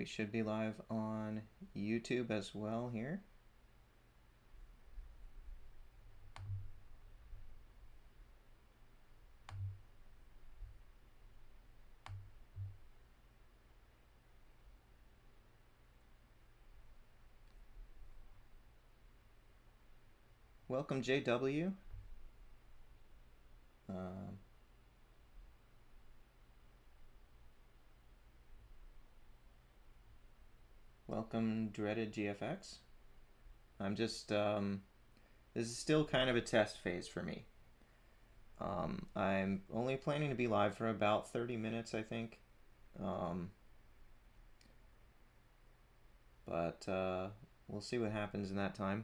we should be live on YouTube as well here. Welcome, JW. Welcome, Dreaded GFX. I'm just, this is still kind of a test phase for me. I'm only planning to be live for about 30 minutes, I think. But we'll see what happens in that time.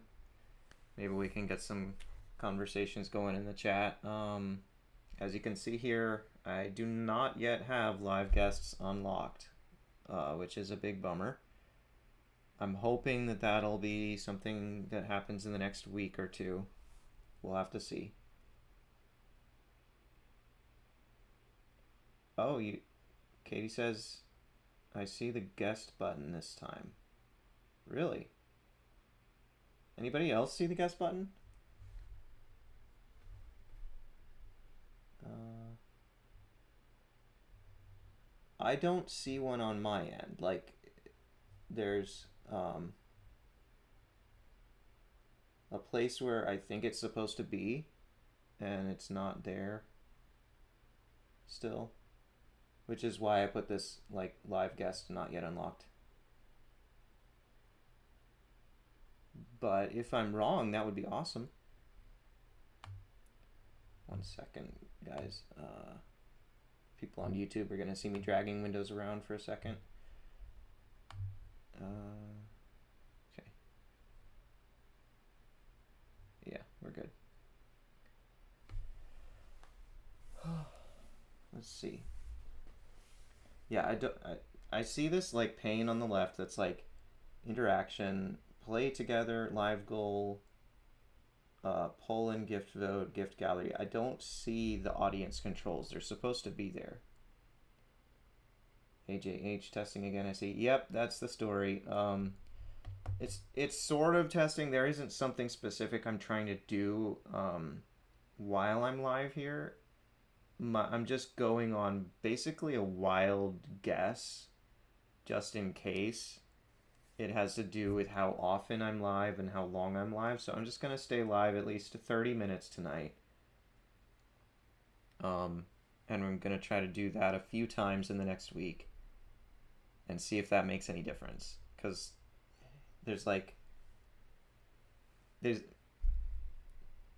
Maybe we can get some conversations going in the chat. As you can see here, I do not yet have live guests unlocked, which is a big bummer. I'm hoping that that'll be something that happens in the next week or two. We'll have to see. Oh, Katie says, I see the guest button this time. Really? Anybody else see the guest button? I don't see one on my end. Like, there's a place where I think it's supposed to be, and it's not there still, which is why I put this like live guest not yet unlocked. But if I'm wrong, that would be awesome. 1 second, guys. People on YouTube are gonna see me dragging windows around for a second. Okay. Yeah, we're good. Let's see. Yeah, I see this like pane on the left that's like interaction, play together, live goal, poll and gift vote, gift gallery. I don't see the audience controls. They're supposed to be there. AJH testing again. I see. Yep, that's the story. It's sort of testing. There isn't something specific I'm trying to do while I'm live here. I'm just going on basically a wild guess, just in case. It has to do with how often I'm live and how long I'm live. So I'm just going to stay live at least 30 minutes tonight. And I'm going to try to do that a few times in the next week and see if that makes any difference. Because there's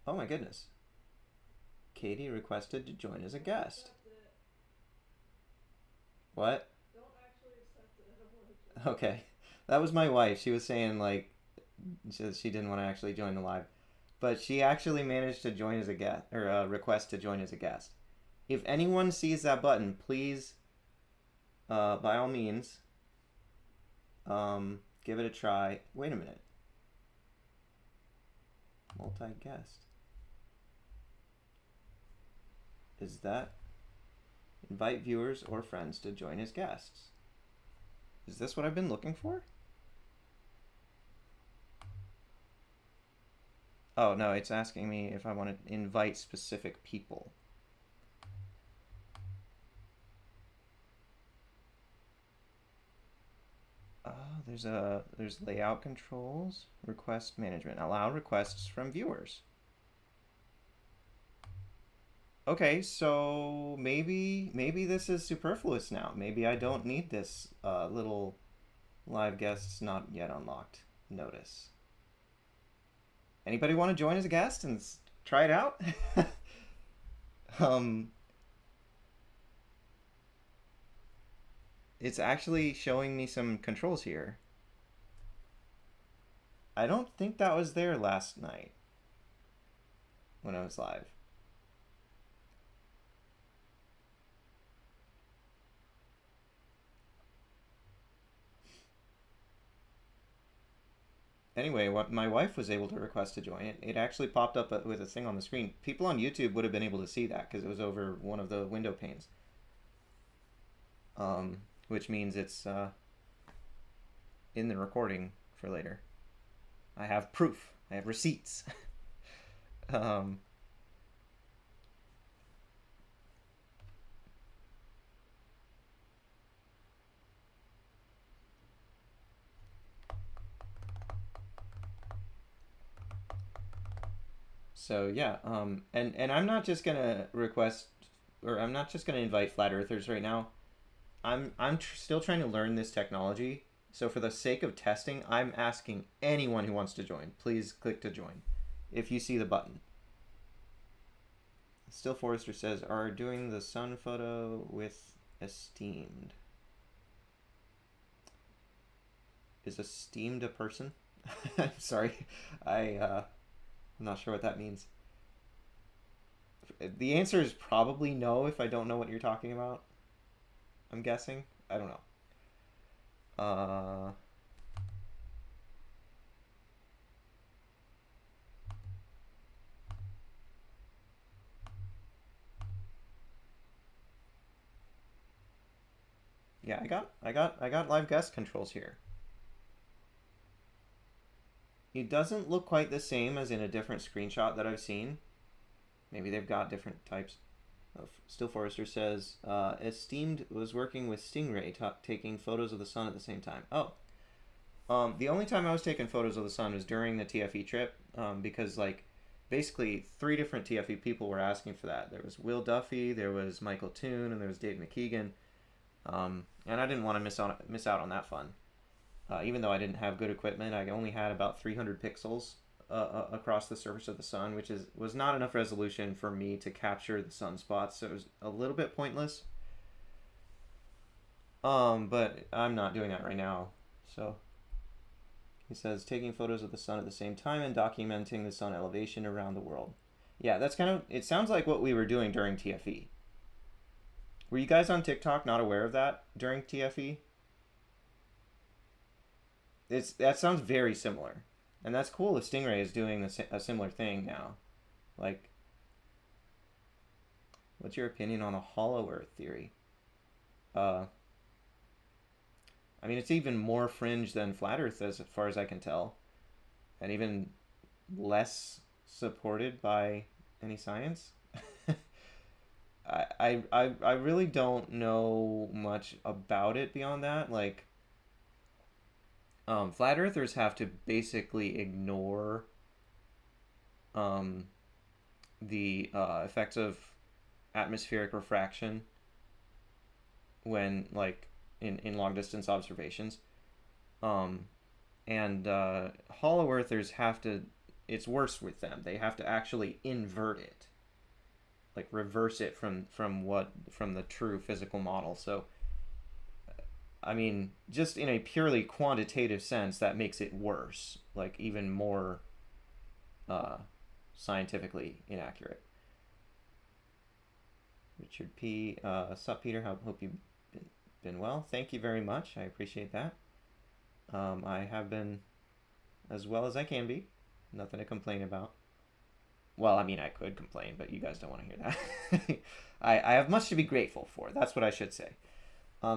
oh my goodness. Katie requested to join as a guest. What? Don't actually accept it. I don't want to. Okay. That was my wife. She was saying like she didn't want to actually join the live, but she actually managed to join as a guest, or request to join as a guest. If anyone sees that button, please, by all means, give it a try. Wait a minute. Multi-guest. Is that invite viewers or friends to join as guests? Is this what I've been looking for? Oh, no, it's asking me if I want to invite specific people. There's layout controls, request management, allow requests from viewers. Okay, so maybe this is superfluous now. Maybe I don't need this little live guests not yet unlocked notice. Anybody want to join as a guest and try it out? It's actually showing me some controls here. I don't think that was there last night when I was live. Anyway, what my wife was able to request to join it actually popped up with a thing on the screen. People on YouTube would have been able to see that because it was over one of the window panes. Which means it's in the recording for later. I have proof. I have receipts. um, so yeah, and I'm not just gonna request, or I'm not just gonna invite flat earthers right now. I'm still trying to learn this technology. So for the sake of testing, I'm asking anyone who wants to join, please click to join. If you see the button. Still Forrester says, are doing the sun photo with esteemed. Is esteemed a person? I'm sorry. I'm not sure what that means. The answer is probably no if I don't know what you're talking about. I'm guessing. I don't know. Yeah, I got live guest controls here. It doesn't look quite the same as in a different screenshot that I've seen. Maybe they've got different types. Still Forrester says, Esteemed was working with Stingray, taking photos of the sun at the same time. Oh. The only time I was taking photos of the sun was during the TFE trip, because, like, basically 3 different TFE people were asking for that. There was Will Duffy, there was Michael Toon, and there was Dave McKeegan. And I didn't want to miss out on that fun. Even though I didn't have good equipment, I only had about 300 pixels across the surface of the sun, which was not enough resolution for me to capture the sunspots, so it was a little bit pointless. But I'm not doing that right now. So he says, taking photos of the sun at the same time and documenting the sun elevation around the world. Yeah, that's kind of, it sounds like what we were doing during TFE. Were you guys on TikTok not aware of that during TFE? That sounds very similar, and that's cool if Stingray is doing a similar thing now. Like, what's your opinion on a hollow Earth theory? Uh, I mean, it's even more fringe than flat Earth, as far as I can tell, and even less supported by any science. I really don't know much about it beyond that. Like, flat earthers have to basically ignore um, the effects of atmospheric refraction when, like, in long distance observations. Um, and hollow earthers have to, it's worse with them. They have to actually invert it, like reverse it from the true physical model. So I mean, just in a purely quantitative sense, that makes it worse, like even more uh, scientifically inaccurate. Richard P. Sup, Peter? Hope you've been well. Thank you very much. I appreciate that. I have been as well as I can be. Nothing to complain about. Well, I mean, I could complain, but you guys don't want to hear that. I have much to be grateful for. That's what I should say.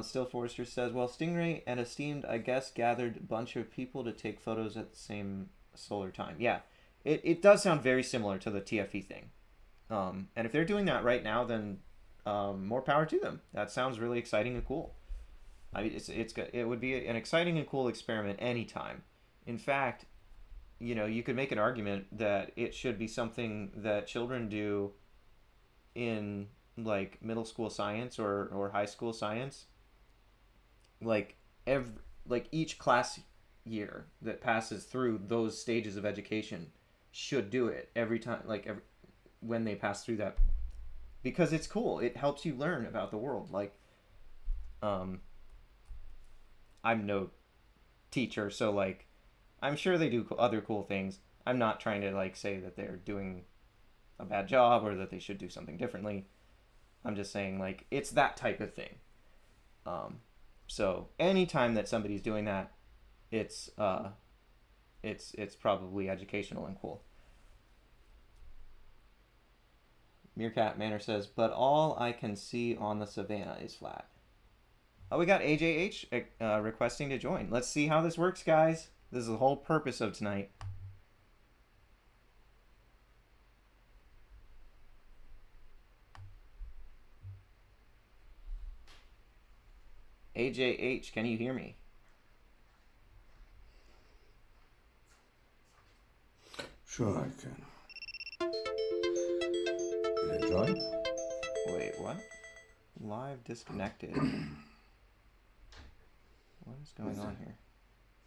Still Forrester says, well, Stingray and Esteemed, I guess, gathered a bunch of people to take photos at the same solar time. Yeah, it does sound very similar to the TFE thing. And if they're doing that right now, then more power to them. That sounds really exciting and cool. It would be an exciting and cool experiment anytime. In fact, you could make an argument that it should be something that children do in, like, middle school science or high school science. Like each class year that passes through those stages of education should do it every time, when they pass through that, because it's cool. It helps you learn about the world. Like, I'm no teacher, so, like, I'm sure they do other cool things. I'm not trying to, like, say that they're doing a bad job or that they should do something differently. I'm just saying, like, it's that type of thing. So anytime that somebody's doing that, it's probably educational and cool. Meerkat Manor says, but all I can see on the savannah is flat. Oh, we got AJH requesting to join. Let's see how this works, guys. This is the whole purpose of tonight. AJH, can you hear me? Sure, I can. Did I join? Wait, what? Live disconnected. What is going on here?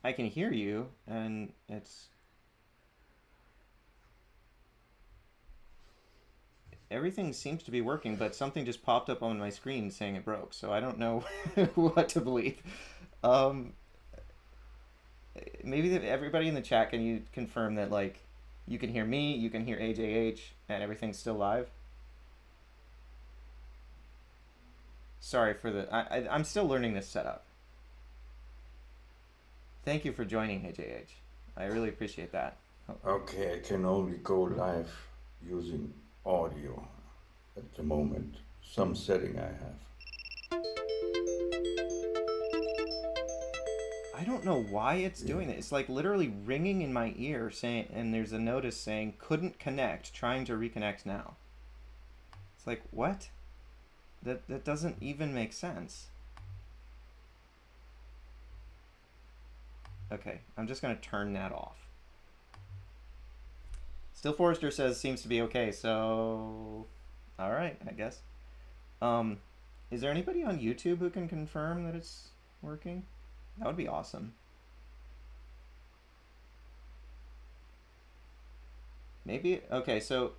I can hear you, and it's... Everything seems to be working, but something just popped up on my screen saying it broke, so I don't know what to believe. Um, maybe everybody in the chat, can you confirm that, like, you can hear me, you can hear AJH, and everything's still live? Sorry for the... I'm still learning this setup. Thank you for joining, AJH. I really appreciate that. Okay, I can only go live using audio at the moment. Some setting I have. I don't know why it's doing it. It's like literally ringing in my ear saying, and there's a notice saying couldn't connect, trying to reconnect now. It's like, what? That doesn't even make sense. Okay, I'm just gonna turn that off. Still Forrester says seems to be okay, so all right, I guess. Is there anybody on YouTube who can confirm that it's working? That would be awesome. Maybe, okay, so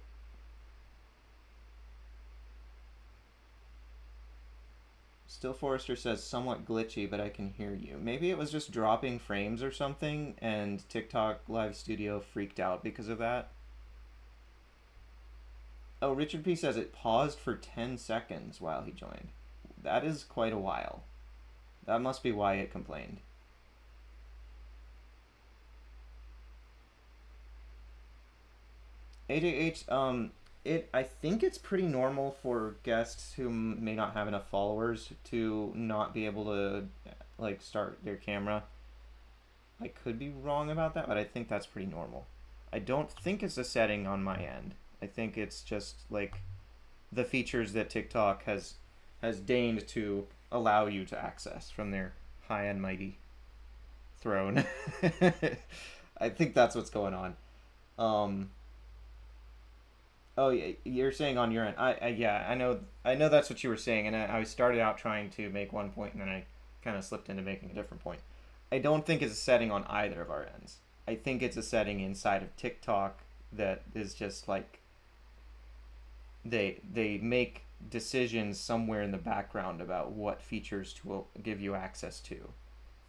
Still Forrester says somewhat glitchy, but I can hear you. Maybe it was just dropping frames or something, and TikTok Live Studio freaked out because of that. Oh, Richard P says it paused for 10 seconds while he joined. That is quite a while. That must be why it complained. AJH, I think it's pretty normal for guests who may not have enough followers to not be able to, like, start their camera. I could be wrong about that, but I think that's pretty normal. I don't think it's a setting on my end. I think it's just, like, the features that TikTok has deigned to allow you to access from their high and mighty throne. I think that's what's going on. Oh, yeah, you're saying on your end. Yeah, I know that's what you were saying, and I started out trying to make one point, and then I kind of slipped into making a different point. I don't think it's a setting on either of our ends. I think it's a setting inside of TikTok that is just like they make decisions somewhere in the background about what features to give you access to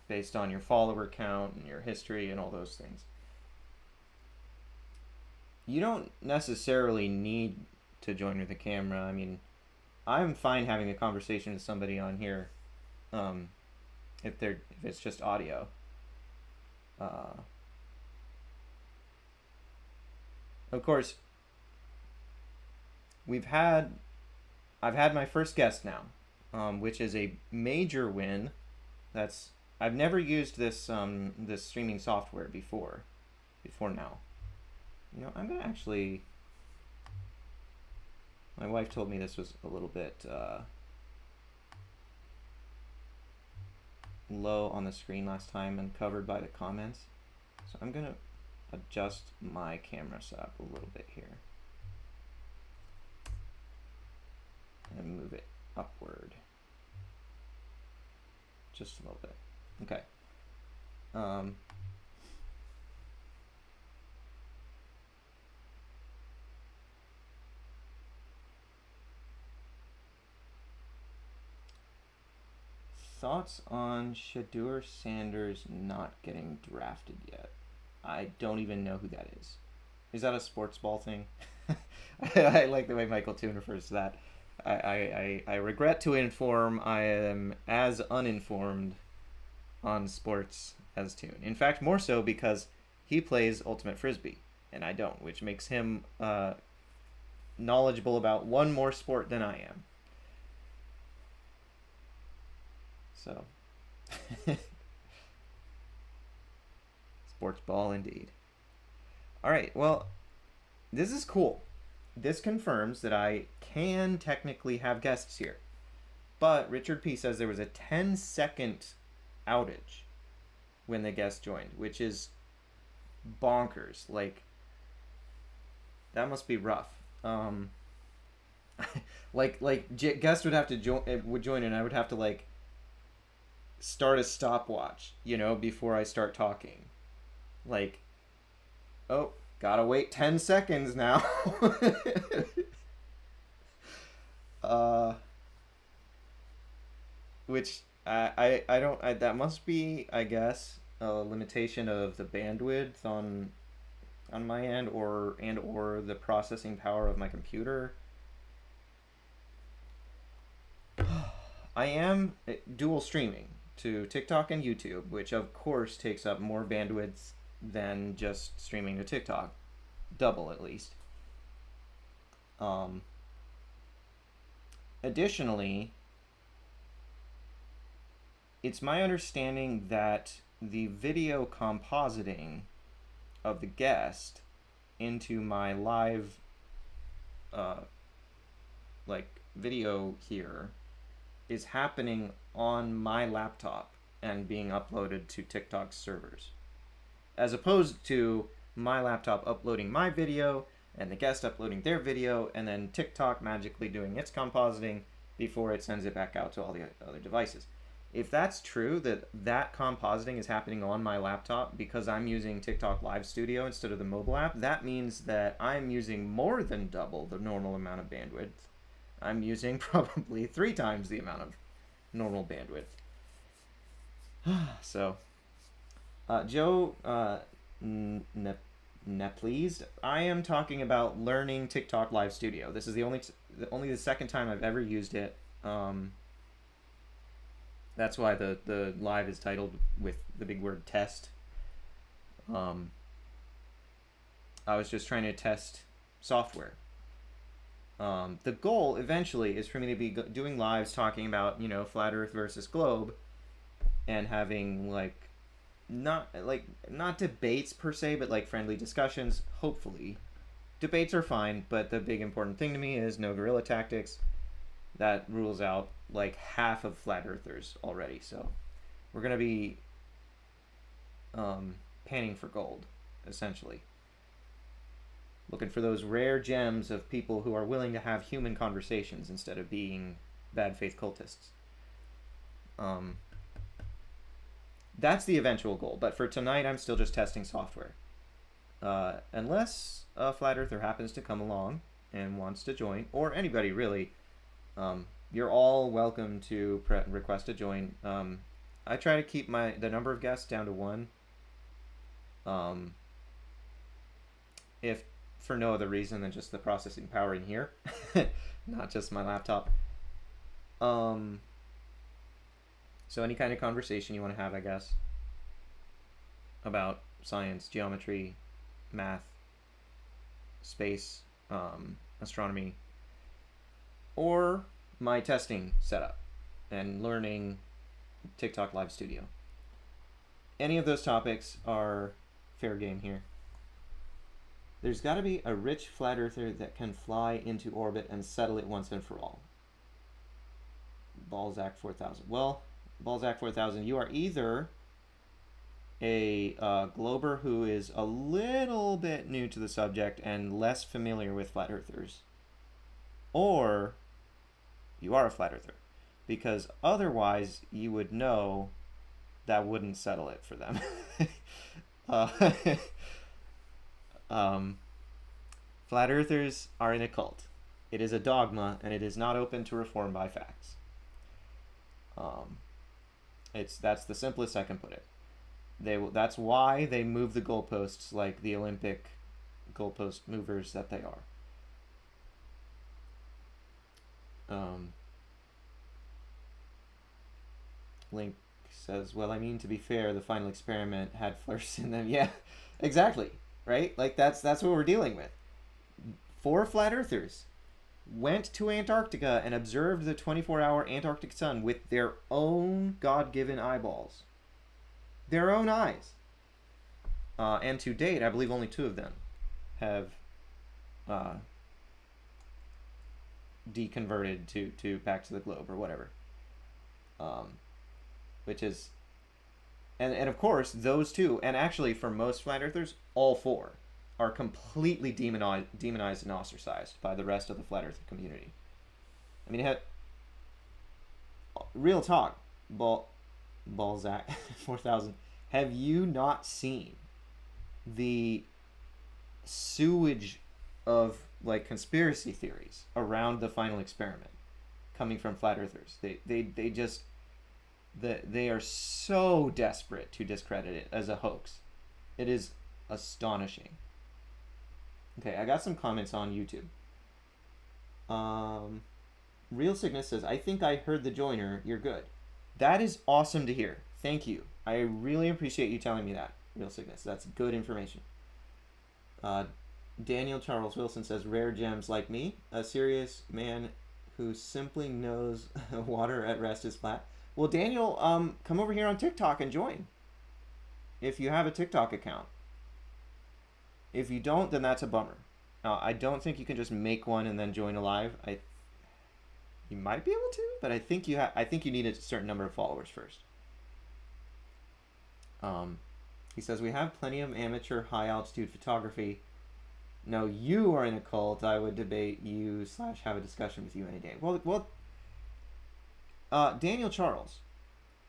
based on your follower count and your history and all those things. You don't necessarily need to join with a camera. I mean, I'm fine having a conversation with somebody on here, if it's just audio. Of course, I've had my first guest now, which is a major win. I've never used this this streaming software before now. You know, I'm gonna actually. My wife told me this was a little bit low on the screen last time and covered by the comments, so I'm gonna adjust my camera setup a little bit here and move it upward just a little bit. Okay. Thoughts on Shadur Sanders not getting drafted yet? I don't even know who that is. Is that a sports ball thing? I like the way Michael Toon refers to that. I regret to inform I am as uninformed on sports as Toon. In fact, more so because he plays Ultimate Frisbee and I don't, which makes him knowledgeable about one more sport than I am. So, sports ball indeed. All right, well, this is cool. This confirms that I can technically have guests here. But Richard P says there was a 10-second outage when the guest joined, which is bonkers. Like, that must be rough. Guest would have to join, and I would have to like start a stopwatch, before I start talking. Like, oh, gotta wait 10 seconds now. uh, which I don't that must be, I guess, a limitation of the bandwidth on my end, or the processing power of my computer. I am dual streaming to TikTok and YouTube, which of course takes up more bandwidth than just streaming to TikTok, double at least. Additionally, it's my understanding that the video compositing of the guest into my live video here is happening on my laptop and being uploaded to TikTok's servers, as opposed to my laptop uploading my video and the guest uploading their video and then TikTok magically doing its compositing before it sends it back out to all the other devices. If that's true, that compositing is happening on my laptop because I'm using TikTok Live Studio instead of the mobile app, that means that I'm using more than double the normal amount of bandwidth. I'm using probably 3 times the amount of normal bandwidth. So, Joe Nepleased, I am talking about learning TikTok Live Studio. This is only the second time I've ever used it. That's why the live is titled with the big word test. I was just trying to test software. The goal eventually is for me to be doing lives talking about, flat Earth versus globe, and having not debates per se, but like friendly discussions. Hopefully, debates are fine, but the big important thing to me is no guerrilla tactics. That rules out like half of flat earthers already. So we're gonna be panning for gold, essentially. Looking for those rare gems of people who are willing to have human conversations instead of being bad faith cultists. That's the eventual goal. But for tonight, I'm still just testing software. Unless a flat earther happens to come along and wants to join, or anybody really, you're all welcome to request to join. I try to keep the number of guests down to 1. If for no other reason than just the processing power in here, not just my laptop. So any kind of conversation you want to have, I guess, about science, geometry, math, space, astronomy, or my testing setup and learning TikTok Live Studio. Any of those topics are fair game here. There's got to be a rich flat earther that can fly into orbit and settle it once and for all. Balzac 4000. Well, Balzac 4000, you are either a glober who is a little bit new to the subject and less familiar with flat earthers, or you are a flat earther, because otherwise you would know that wouldn't settle it for them. Flat earthers are in a cult. It is a dogma, and it is not open to reform by facts. That's the simplest I can put it. That's why they move the goalposts like the Olympic goalpost movers that they are. Link says, well, I mean, to be fair, the final experiment had flirs in them. Yeah, exactly. Right? Like, that's what we're dealing with. 4 flat earthers. went to Antarctica and observed the 24-hour Antarctic sun with their own God-given eyeballs. Their own eyes. And to date, I believe only 2 of them have deconverted to back to the globe or whatever. Which is... And of course, those 2, and actually for most flat earthers, all 4, are completely demonized and ostracized by the rest of the flat earth community. I mean, real talk, Balzac 4000. Have you not seen the sewage of like conspiracy theories around the final experiment coming from flat earthers? They just they are so desperate to discredit it as a hoax. It is astonishing. Okay, I got some comments on YouTube. Real Sickness says, I think I heard the joiner. You're good. That is awesome to hear. Thank you. I really appreciate you telling me that, Real Sickness. That's good information. Daniel Charles Wilson says, rare gems like me, a serious man who simply knows water at rest is flat. Well, Daniel, come over here on TikTok and join. If you have a TikTok account. If you don't, then that's a bummer. I don't think you can just make one and then join a live. You might be able to, but I think you need a certain number of followers first. He says, we have plenty of amateur high altitude photography. No, you are in a cult. I would debate you / have a discussion with you any day. Well, Daniel Charles,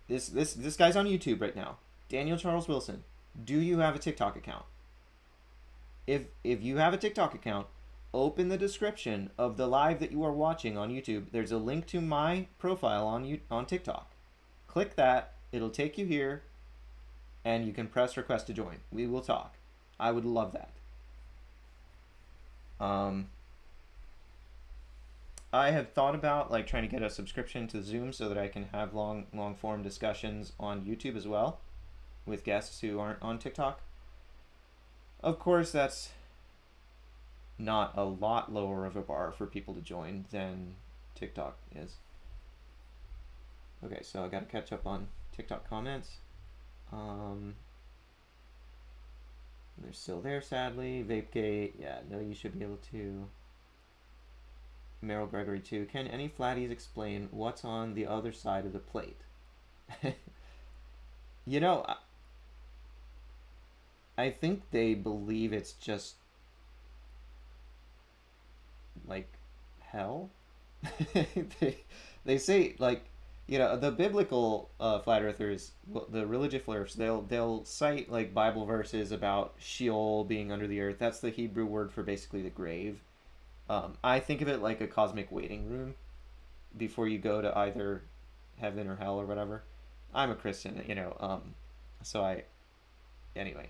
this guy's on YouTube right now. Daniel Charles Wilson, do you have a TikTok account? If you have a TikTok account, open the description of the live that you are watching on YouTube. There's a link to my profile on TikTok. Click that. It'll take you here, and you can press request to join. We will talk. I would love that. I have thought about like trying to get a subscription to Zoom so that I can have long form discussions on YouTube as well with guests who aren't on TikTok. Of course, that's not a lot lower of a bar for people to join than TikTok is. Okay, so I got to catch up on TikTok comments. They're still there, sadly. Vapegate, yeah, no, you should be able to. Meryl Gregory too. Can any flatties explain what's on the other side of the plate? You know, I think they believe it's just like hell. they say like, you know, the biblical flat earthers, the religious flares, they'll cite like Bible verses about Sheol being under the earth. That's the Hebrew word for basically the grave. I think of it like a cosmic waiting room before you go to either heaven or hell or whatever. I'm a Christian, you know, anyway.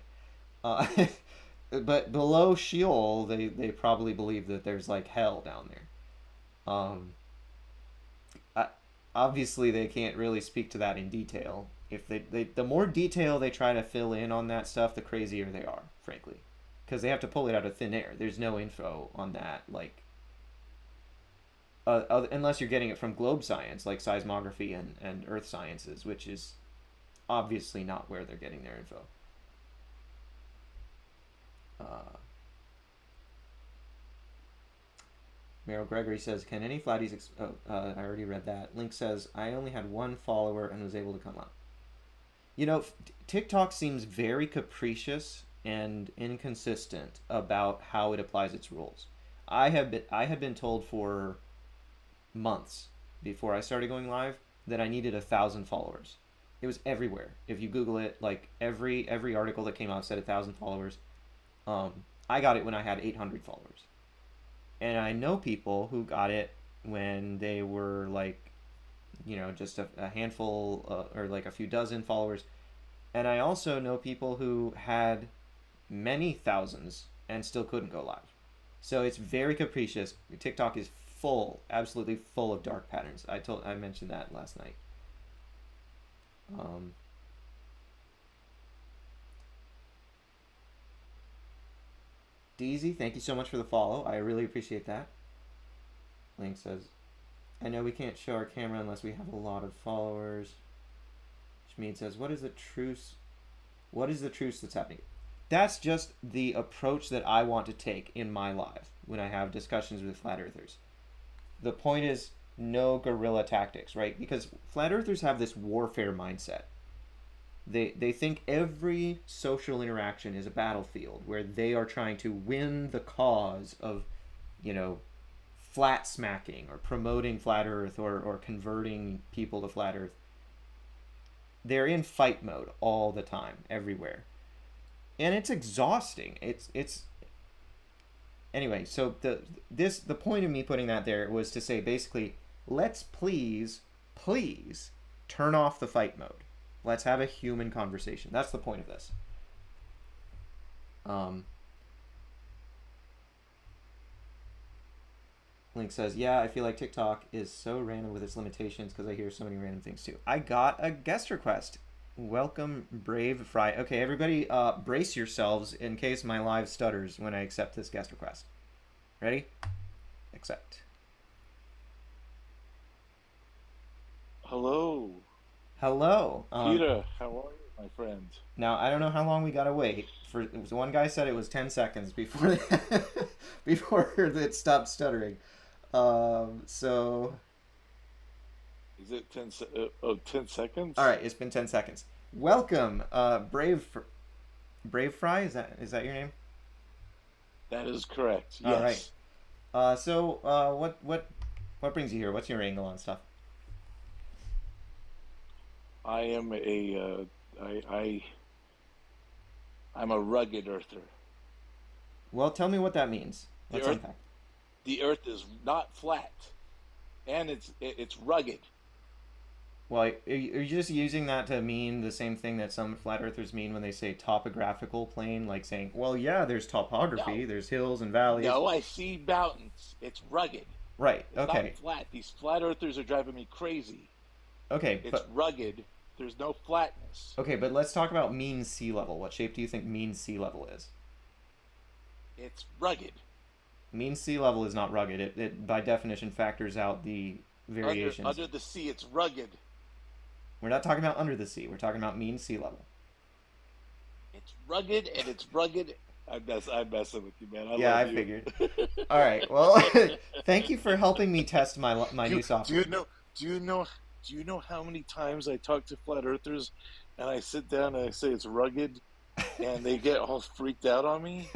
But below Sheol, they probably believe that there's like hell down there. Obviously, they can't really speak to that in detail. If the more detail they try to fill in on that stuff, the crazier they are, frankly. Because they have to pull it out of thin air. There's no info on that, like, unless you're getting it from globe science, like seismography and earth sciences, which is obviously not where they're getting their info. Meryl Gregory says, can any flatties... I already read that. Link says, I only had 1 follower and was able to come up. You know, TikTok seems very capricious and inconsistent about how it applies its rules. I had been told for months before I started going live that I needed 1,000 followers. It was everywhere. If you Google it, like every article that came out said 1,000 followers. I got it when I had 800 followers, and I know people who got it when they were like, you know, just a handful or like a few dozen followers, and I also know people who had many thousands and still couldn't go live. So it's very capricious. TikTok is full, absolutely full of dark patterns. I mentioned that last night. Deezy, thank you so much for the follow. I really appreciate that. Link says, I know we can't show our camera unless we have a lot of followers. Shmead says, what is the truce? What is the truce that's happening? That's just the approach that I want to take in my life when I have discussions with flat earthers. The point is no guerrilla tactics, right? Because flat earthers have this warfare mindset. They think every social interaction is a battlefield where they are trying to win the cause of, you know, flat smacking or promoting flat earth or converting people to flat earth. They're in fight mode all the time, everywhere. And it's exhausting. It's anyway, so the point of me putting that there was to say basically, let's please turn off the fight mode. Let's have a human conversation. That's the point of this. Link says, yeah, I feel like TikTok is so random with its limitations because I hear so many random things too. I got a guest request. Welcome, Brave Fry. Okay, everybody, brace yourselves in case my live stutters when I accept this guest request. Ready? Accept. Hello. Hello. Peter, how are you, my friend? Now, I don't know how long we gotta wait. For one guy said it was 10 seconds before before it stopped stuttering. So... Is it 10 seconds? All right, it's been 10 seconds. Welcome, Brave Fry. Is that your name? That is correct. Yes. All right. So what brings you here? What's your angle on stuff? I am I'm a rugged earther. Well, tell me what that means. Let's unpack. The earth is not flat, and it's rugged. Well, are you just using that to mean the same thing that some flat earthers mean when they say topographical plane? Like saying, well, yeah, there's topography, No. there's hills and valleys. No, I see mountains. It's rugged. Right, It's okay. not flat. These flat earthers are driving me crazy. Okay, It's rugged. There's no flatness. Okay, but let's talk about mean sea level. What shape do you think mean sea level is? It's rugged. Mean sea level is not rugged. It by definition factors out the variations. Under the sea, it's rugged. We're not talking about under the sea. We're talking about mean sea level. It's rugged and it's rugged. I'm messing with you, man. I love you. figured. All right. Well, thank you for helping me test my new software. Do you know how many times I talk to flat earthers and I sit down and I say it's rugged and they get all freaked out on me?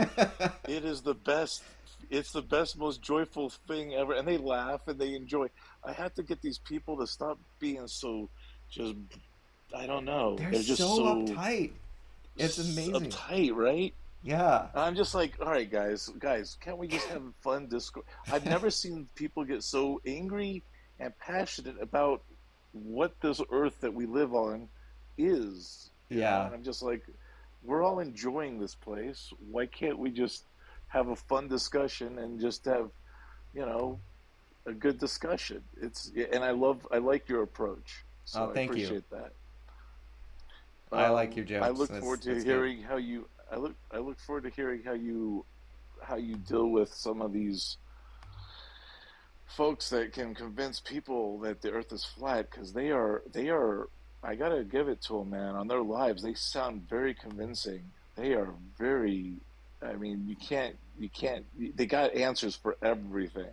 It is the best. It's the best, most joyful thing ever. And they laugh and they enjoy. I have to get these people to stop being so just, I don't know. They're just so uptight. It's amazing. Uptight, right? Yeah. And I'm just like, all right, guys, can't we just have fun discourse? I've never seen people get so angry and passionate about what this earth that we live on is. Yeah. And I'm just like, we're all enjoying this place. Why can't we just have a fun discussion and just have, a good discussion? And I like your approach. So thank you. I appreciate that. I like your jokes. I look forward to hearing how you. I look forward to hearing how you deal with some of these folks that can convince people that the Earth is flat, because they are. I gotta give it to them, man. On their lives, they sound very convincing. They are very. I mean, you can't. They got answers for everything.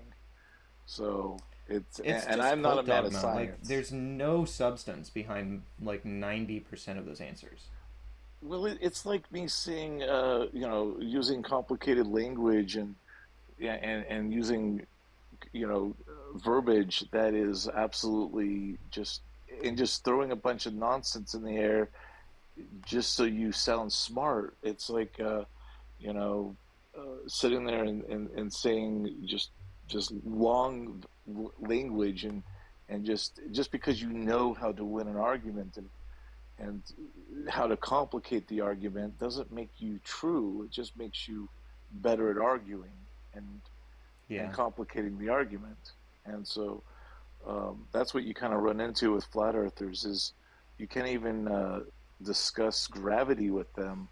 So and I'm not a man of science. Like, there's no substance behind like 90% of those answers. Well, it's like me saying, using complicated language and using, verbiage that is absolutely just throwing a bunch of nonsense in the air just so you sound smart. It's like, sitting there and saying just long language and just because you know how to win an argument and how to complicate the argument doesn't make you true. It just makes you better at arguing and complicating the argument. And so that's what you kind of run into with flat earthers is you can't even discuss gravity with them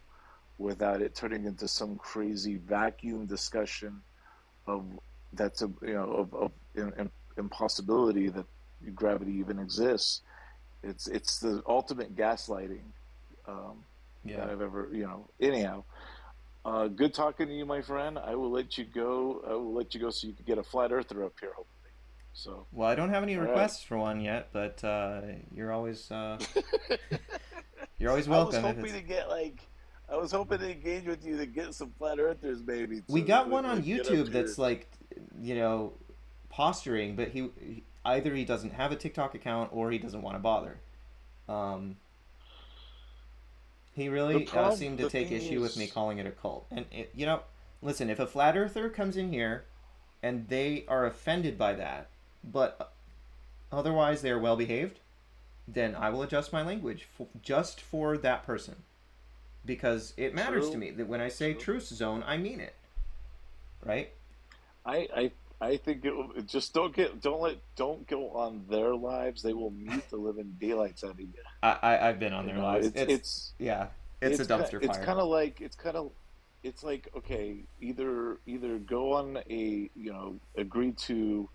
without it turning into some crazy vacuum discussion of impossibility that gravity even exists. It's the ultimate gaslighting um, Yeah. that I've ever, Anyhow, good talking to you, my friend. I will let you go. I will let you go so you can get a flat earther up here, hopefully. So, Well, I don't have any all right. requests for one yet, but you're always I was welcome if hoping it's. to get like, I was hoping to engage with you to get some flat earthers, maybe, We to got one on like get up YouTube here. that's like, you know, posturing, but either he doesn't have a TikTok account or he doesn't want to bother. Um, he really seemed to The take thing issue with me is, calling it a cult. And listen, if a flat earther comes in here and they are offended by that, but otherwise they are well behaved, then I will adjust my language just for that person because it matters to true, me that when I say true. truth zone, I mean it, right? I I think just don't go on their lives. They will mute the living daylights out of you. I've been on their lives. Yeah, it's a dumpster It's fire. kind of like it's like, okay, either go on a, agree to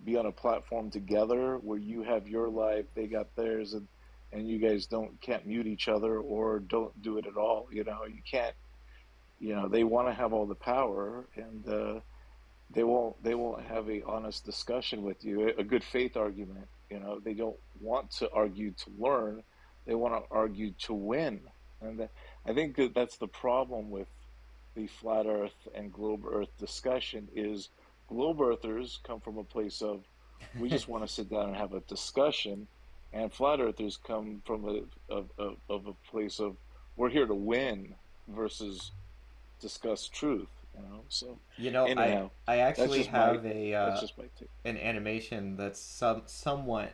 be on a platform together where you have your life, they got theirs, and you guys don't can't mute each other, or don't do it at all. You can't. They want to have all the power, and they won't have a honest discussion with you, a good faith argument. They don't want to argue to learn, they want to argue to win. And I think that that's the problem with the flat earth and globe earth discussion is globe earthers come from a place of, we just want to sit down and have a discussion, and flat earthers come from of a place of, we're here to win versus discuss truth. So You know, I anyhow, I that's actually just my have a that's just my take. an animation that's somewhat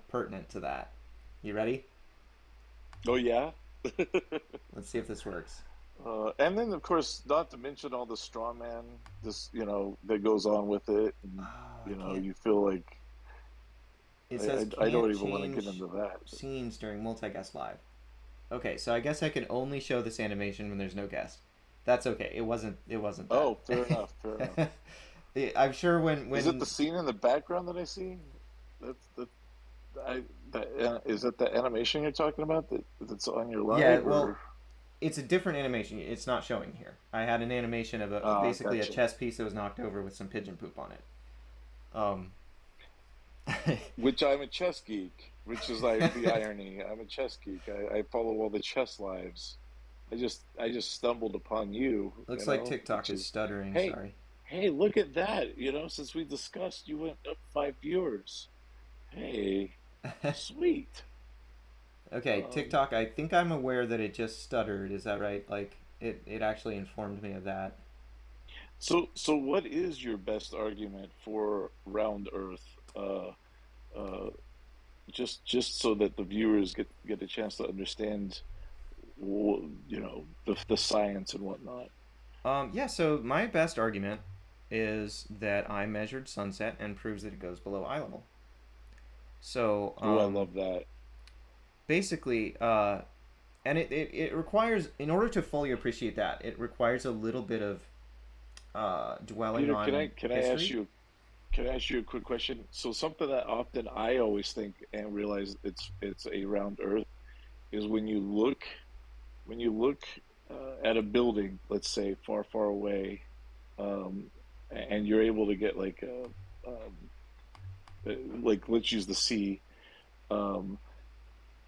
pertinent to that. You ready? Oh yeah. Let's see if this works. And then of course, not to mention all the straw man, that goes on with it, and Oh, I can't. you feel like, It says I can't don't even want to get change into that. scenes during multi-guest live. Okay, so I guess I can only show this animation when there's no guest. That's okay. It wasn't that. Oh, fair enough. Fair enough. I'm sure Is it when the scene in the background that I see? That's the I that is that the animation you're talking about that's on your yeah, live, well, or? it's a different animation. It's not showing here. I had an animation of basically a Gotcha. chess piece that was knocked over with some pigeon poop on it. Um, Which I'm a chess geek, which is like the irony. I'm a chess geek. I follow all the chess lives. I just stumbled upon you, looks like which TikTok is is, stuttering. hey, Sorry. hey, look at that. Since we discussed, you went up 5 viewers. Hey, sweet. Okay, Um, TikTok. I think I'm aware that it just stuttered. Is that right? Like it actually informed me of that. so what is your best argument for round Earth? Uh, just so that the viewers get a chance to understand, the science and whatnot. Yeah. So my best argument is that I measured sunset and proves that it goes below eye level. So Oh, I love that. basically, and it requires, in order to fully appreciate that, it requires a little bit of dwelling Peter, can I on can I ask history. you can I ask you a quick question? So something that often I always think and realize it's a round Earth is when you look at a building, let's say far far away, um, and you're able to get like, let's use the sea. Um,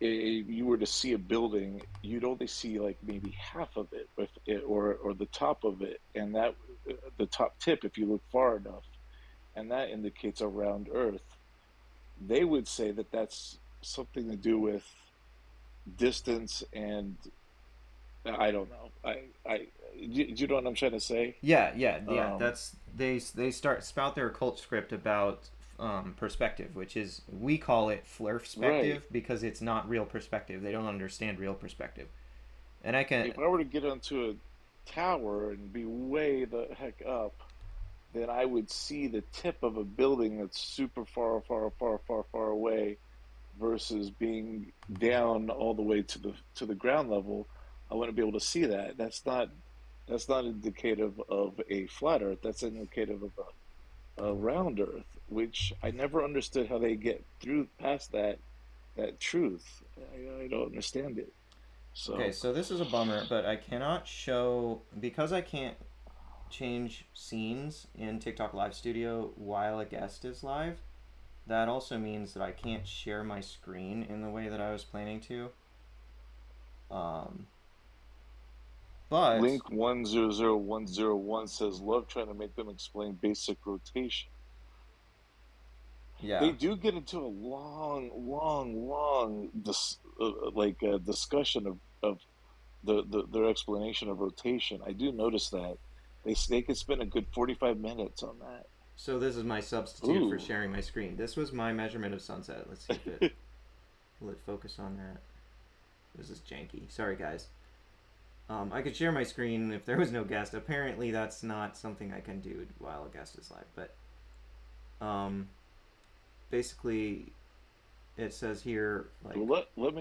if you were to see a building, you'd only see like maybe half of it, or the top of it, and that the top tip if you look far enough, and that indicates a round Earth. They would say that that's something to do with distance, and I don't know. Do you know what I'm trying to say? Yeah, yeah, yeah. Um, That's they start spout their cult script about perspective, which is we call it right. flirspective because it's not real perspective. They don't understand real perspective. And I can If I were to get onto a tower and be way the heck up, then I would see the tip of a building that's super far, far, far, far, far away, versus being down all the way to the ground level. I wouldn't be able to see that. That's not indicative of a flat Earth. That's indicative of a round Earth. which I never understood how they get through past that truth. I don't understand it. Okay, So so this is a bummer, but I cannot show because I can't change scenes in TikTok Live Studio while a guest is live. That also means that I can't share my screen in the way that I was planning to. Um, but Link 100101 says love trying to make them explain basic rotation. They yeah, do get into a long discussion of their explanation of rotation. I do notice that they could spend a good 45 minutes on that. so this is my substitute for Ooh, sharing my screen. This was my measurement of sunset. Let's see if it will it focus on that. This is janky. Sorry, guys. I could share my screen if there was no guest. Apparently, that's not something I can do while a guest is live. But um, basically, it says here like, well, let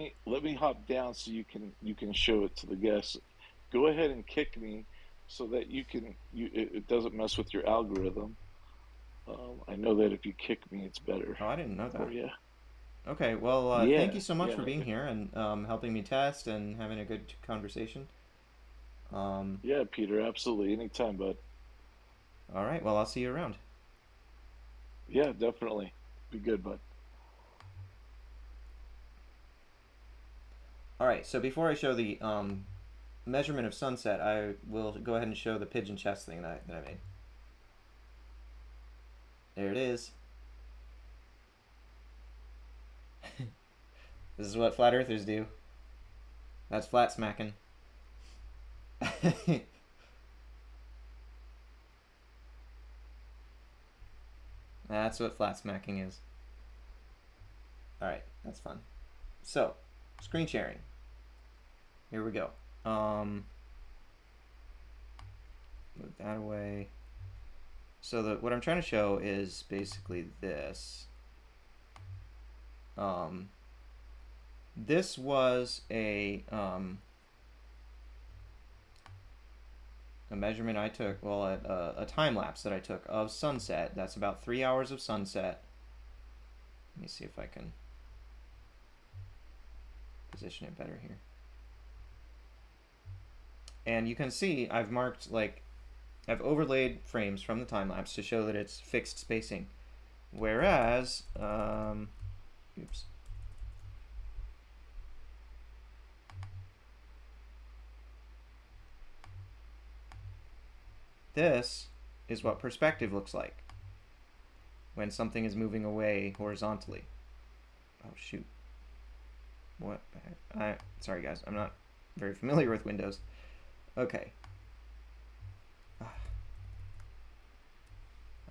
me hop down so you can show it to the guests. Go ahead and kick me so that it doesn't mess with your algorithm. I know that if you kick me, it's better oh, I didn't know for that. you. Okay, well, thank Yeah, you so much for yeah, being here and helping me test and having a good conversation. Um, yeah, Peter, absolutely, anytime, bud. all right, well, I'll see you around. Yeah, definitely. Be good, bud. All right, so before I show the measurement of sunset, I will go ahead and show the pigeon chest thing that I made. There it is. This is what flat earthers do. That's flat smacking. That's what flat smacking is. Alright, that's fun. So, screen sharing. Here we go. Move that away. So what I'm trying to show is basically this. This was a measurement I took, well, a time lapse that I took of sunset. That's about 3 hours of sunset. Let me see if I can position it better here. And you can see I've marked, like, I've overlaid frames from the time lapse to show that it's fixed spacing. Whereas, oops. This is what perspective looks like when something is moving away horizontally. Oh, shoot. What? Sorry, guys. I'm not very familiar with Windows. Okay. I'm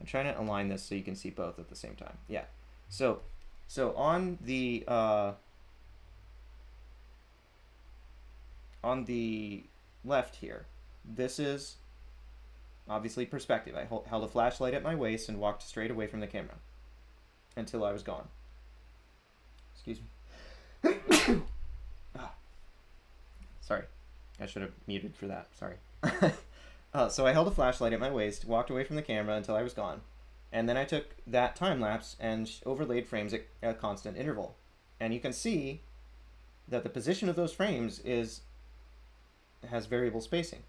trying to align this so you can see both at the same time. Yeah. So on the left here, this is obviously perspective. I held a flashlight at my waist and walked straight away from the camera until I was gone. Excuse me. Sorry. I should have muted for that. Sorry. So I held a flashlight at my waist, walked away from the camera until I was gone, and then I took that time lapse and overlaid frames at a constant interval. And you can see that the position of those frames has variable spacing.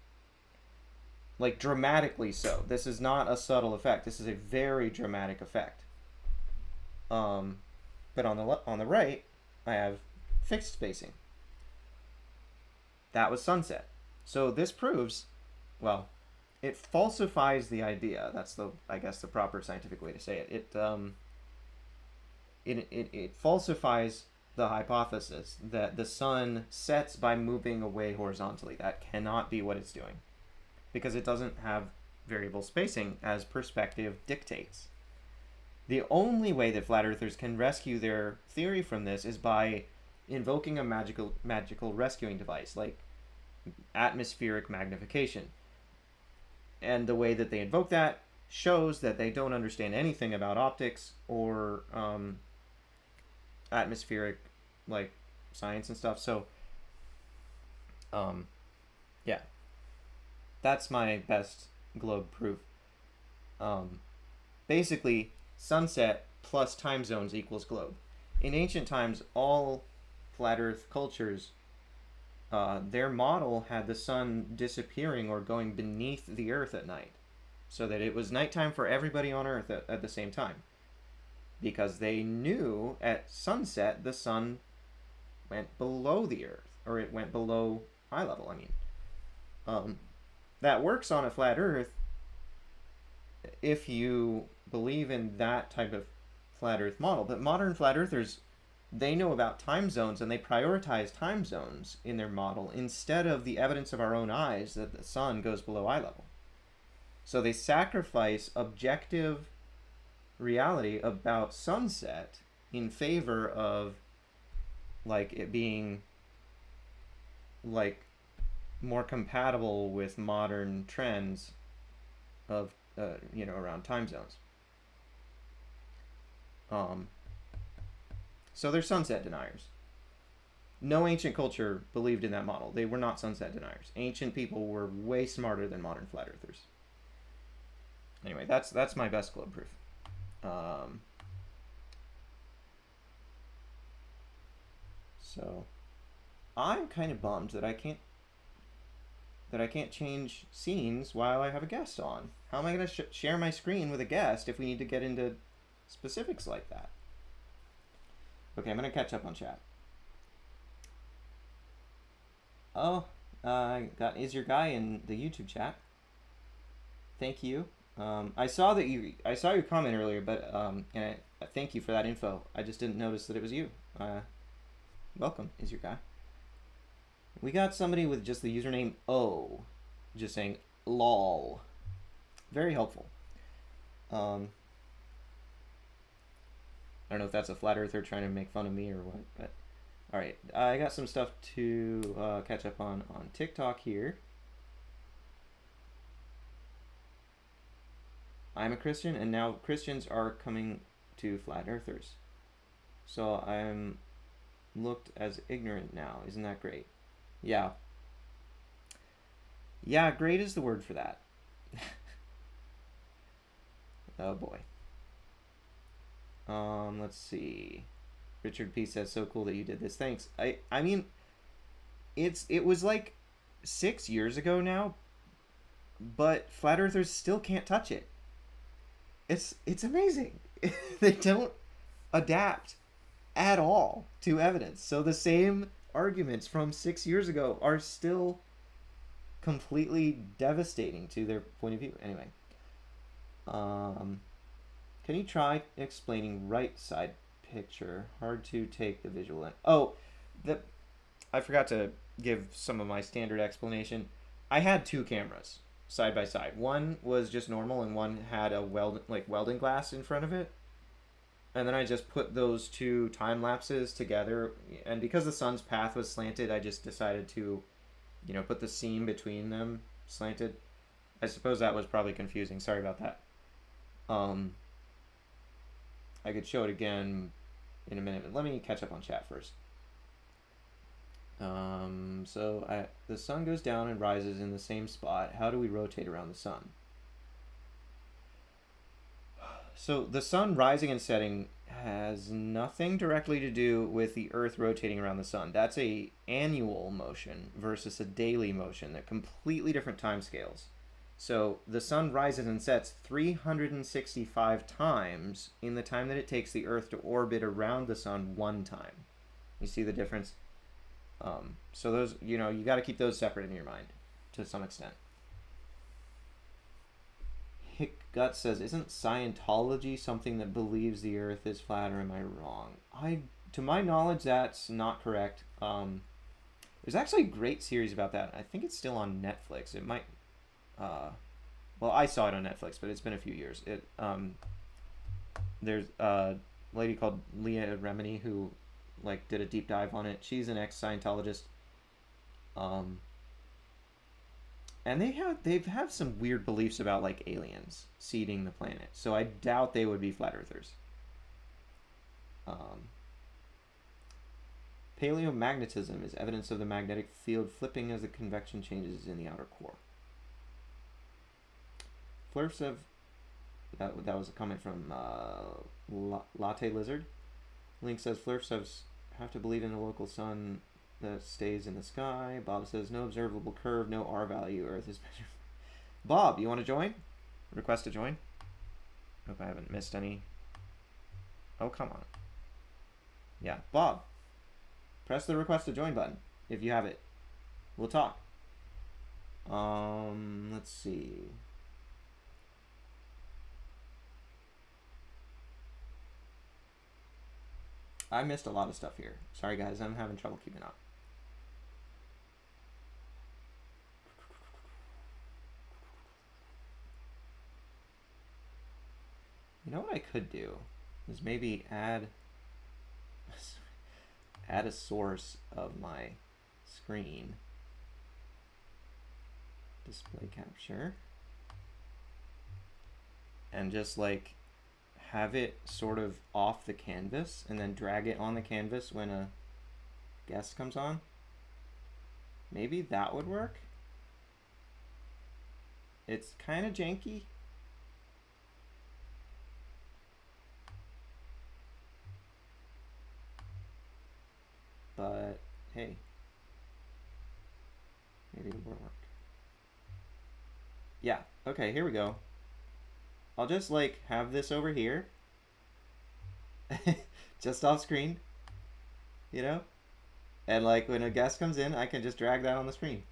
Like, dramatically so. This is not a subtle effect. This is a very dramatic effect. But on the right, I have fixed spacing. That was sunset. So this proves, well, it falsifies the idea. That's I guess the proper scientific way to say it. It falsifies the hypothesis that the sun sets by moving away horizontally. That cannot be what it's doing, because it doesn't have variable spacing as perspective dictates. The only way that flat earthers can rescue their theory from this is by invoking a magical rescuing device like atmospheric magnification. And the way that they invoke that shows that they don't understand anything about optics or atmospheric, like, science and stuff. So yeah, that's my best globe proof. Basically, sunset plus time zones equals globe. In ancient times, all flat Earth cultures, their model had the sun disappearing or going beneath the Earth at night, so that it was nighttime for everybody on Earth at the same time. Because they knew at sunset the sun went below the Earth, or it went below eye level. I mean, that works on a flat Earth if you believe in that type of flat Earth model. But modern flat Earthers, they know about time zones and they prioritize time zones in their model instead of the evidence of our own eyes that the sun goes below eye level. So they sacrifice objective reality about sunset in favor of like it being like more compatible with modern trends of around time zones. So they're sunset deniers. No ancient culture believed in that model. They were not sunset deniers. Ancient people were way smarter than modern flat earthers. Anyway, that's my best globe proof. So I'm kind of bummed that I can't change scenes while I have a guest on. How am I going to share my screen with a guest if we need to get into specifics like that? Okay, I'm going to catch up on chat. Oh, I got Is Your Guy in the YouTube chat. Thank you. I saw your comment earlier, but and I thank you for that info. I just didn't notice that it was you. Welcome, Is Your Guy. We got somebody with just the username O, just saying lol. Very helpful. I don't know if that's a flat earther trying to make fun of me or what, but all right. I got some stuff to catch up on TikTok here. I'm a Christian, and now Christians are coming to flat earthers. So I'm looked as ignorant now. Isn't that great? Yeah. Yeah, great is the word for that. Oh boy. Let's see. Richard P says, so cool that you did this. Thanks. I mean, it was like 6 years ago now, but flat earthers still can't touch it. It's amazing. They don't adapt at all to evidence. So the same arguments from 6 years ago are still completely devastating to their point of view. Anyway, can you try explaining right side picture? Hard to take the visual in. Oh, I forgot to give some of my standard explanation. I had two cameras side by side. One was just normal, and one had a welding glass in front of it. And then I just put those two time lapses together, and because the sun's path was slanted, I just decided to, put the seam between them slanted. I suppose that was probably confusing. Sorry about that. I could show it again in a minute, but let me catch up on chat first. The sun goes down and rises in the same spot. How do we rotate around the sun? So the sun rising and setting has nothing directly to do with the Earth rotating around the sun. That's a annual motion versus a daily motion. They're completely different time scales. So the sun rises and sets 365 times in the time that it takes the Earth to orbit around the sun one time. You see the difference? So those, you got to keep those separate in your mind to some extent. Hick Gut says, isn't Scientology something that believes the Earth is flat, or am I wrong? To my knowledge, that's not correct. There's actually a great series about that. I think it's still on Netflix. It might, well, I saw it on Netflix, but it's been a few years. There's a lady called Leah Remini who did a deep dive on it. She's an ex-Scientologist. And they have some weird beliefs about aliens seeding the planet. So I doubt they would be flat earthers. Paleomagnetism is evidence of the magnetic field flipping as the convection changes in the outer core. Flurf That was a comment from Latte Lizard. Link says Flurf says have to believe in the local sun that stays in the sky. Bob says no observable curve, no R value. Earth is measured. Bob, you want to join? Request to join. Hope I haven't missed any. Oh, come on. Yeah, Bob. Press the request to join button if you have it. We'll talk. Let's see. I missed a lot of stuff here. Sorry guys, I'm having trouble keeping up. You know what I could do is maybe add a source of my screen. Display capture. And just like have it sort of off the canvas and then drag it on the canvas when a guest comes on. Maybe that would work. It's kind of janky. But hey, maybe it will work. Yeah, okay, here we go. I'll just like have this over here. Just off screen. You know? And like when a guest comes in, I can just drag that on the screen.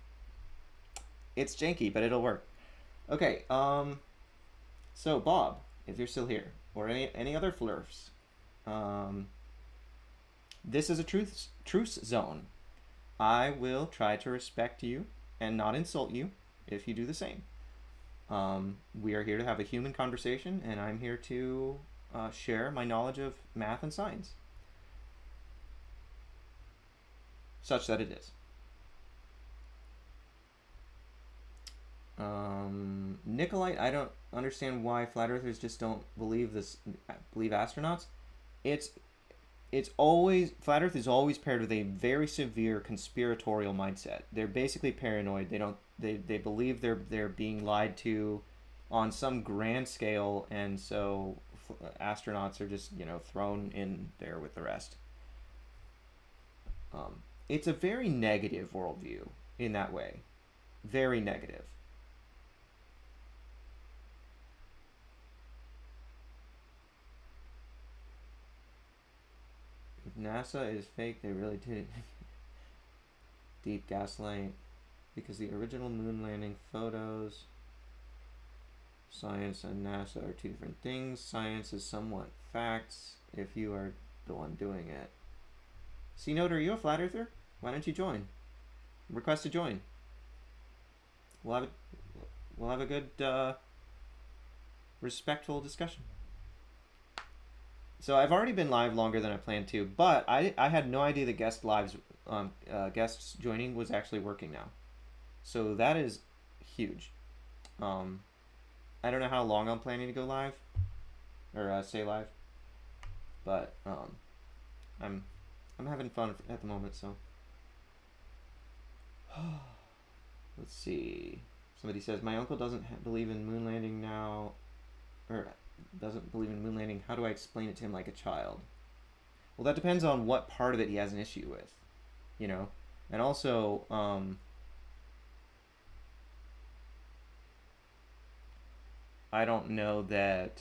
It's janky, but it'll work. Okay, so Bob, if you're still here, or any other flurfs, this is a truce zone. I will try to respect you and not insult you if you do the same. We are here to have a human conversation, and I'm here to share my knowledge of math and science, such that it is. Nicolite, I don't understand why flat earthers just don't believe astronauts. It's always, flat earth is always paired with a very severe conspiratorial mindset. They're basically paranoid. They believe they're being lied to on some grand scale, and so astronauts are just, you know, thrown in there with the rest. It's a very negative worldview in that way. Very negative. If NASA is fake, they really did. Deep gaslight. Because the original moon landing photos, science and NASA are two different things. Science is somewhat facts if you are the one doing it. C-Note, are you a flat earther? Why don't you join? Request to join. We'll have a good respectful discussion. So I've already been live longer than I planned to, but I had no idea the guests joining was actually working now. So that is huge. I don't know how long I'm planning to go live or stay live, but I'm having fun at the moment. So let's see. Somebody says my uncle doesn't believe in moon landing now, or doesn't believe in moon landing. How do I explain it to him like a child? Well, that depends on what part of it he has an issue with, you know, and also I don't know that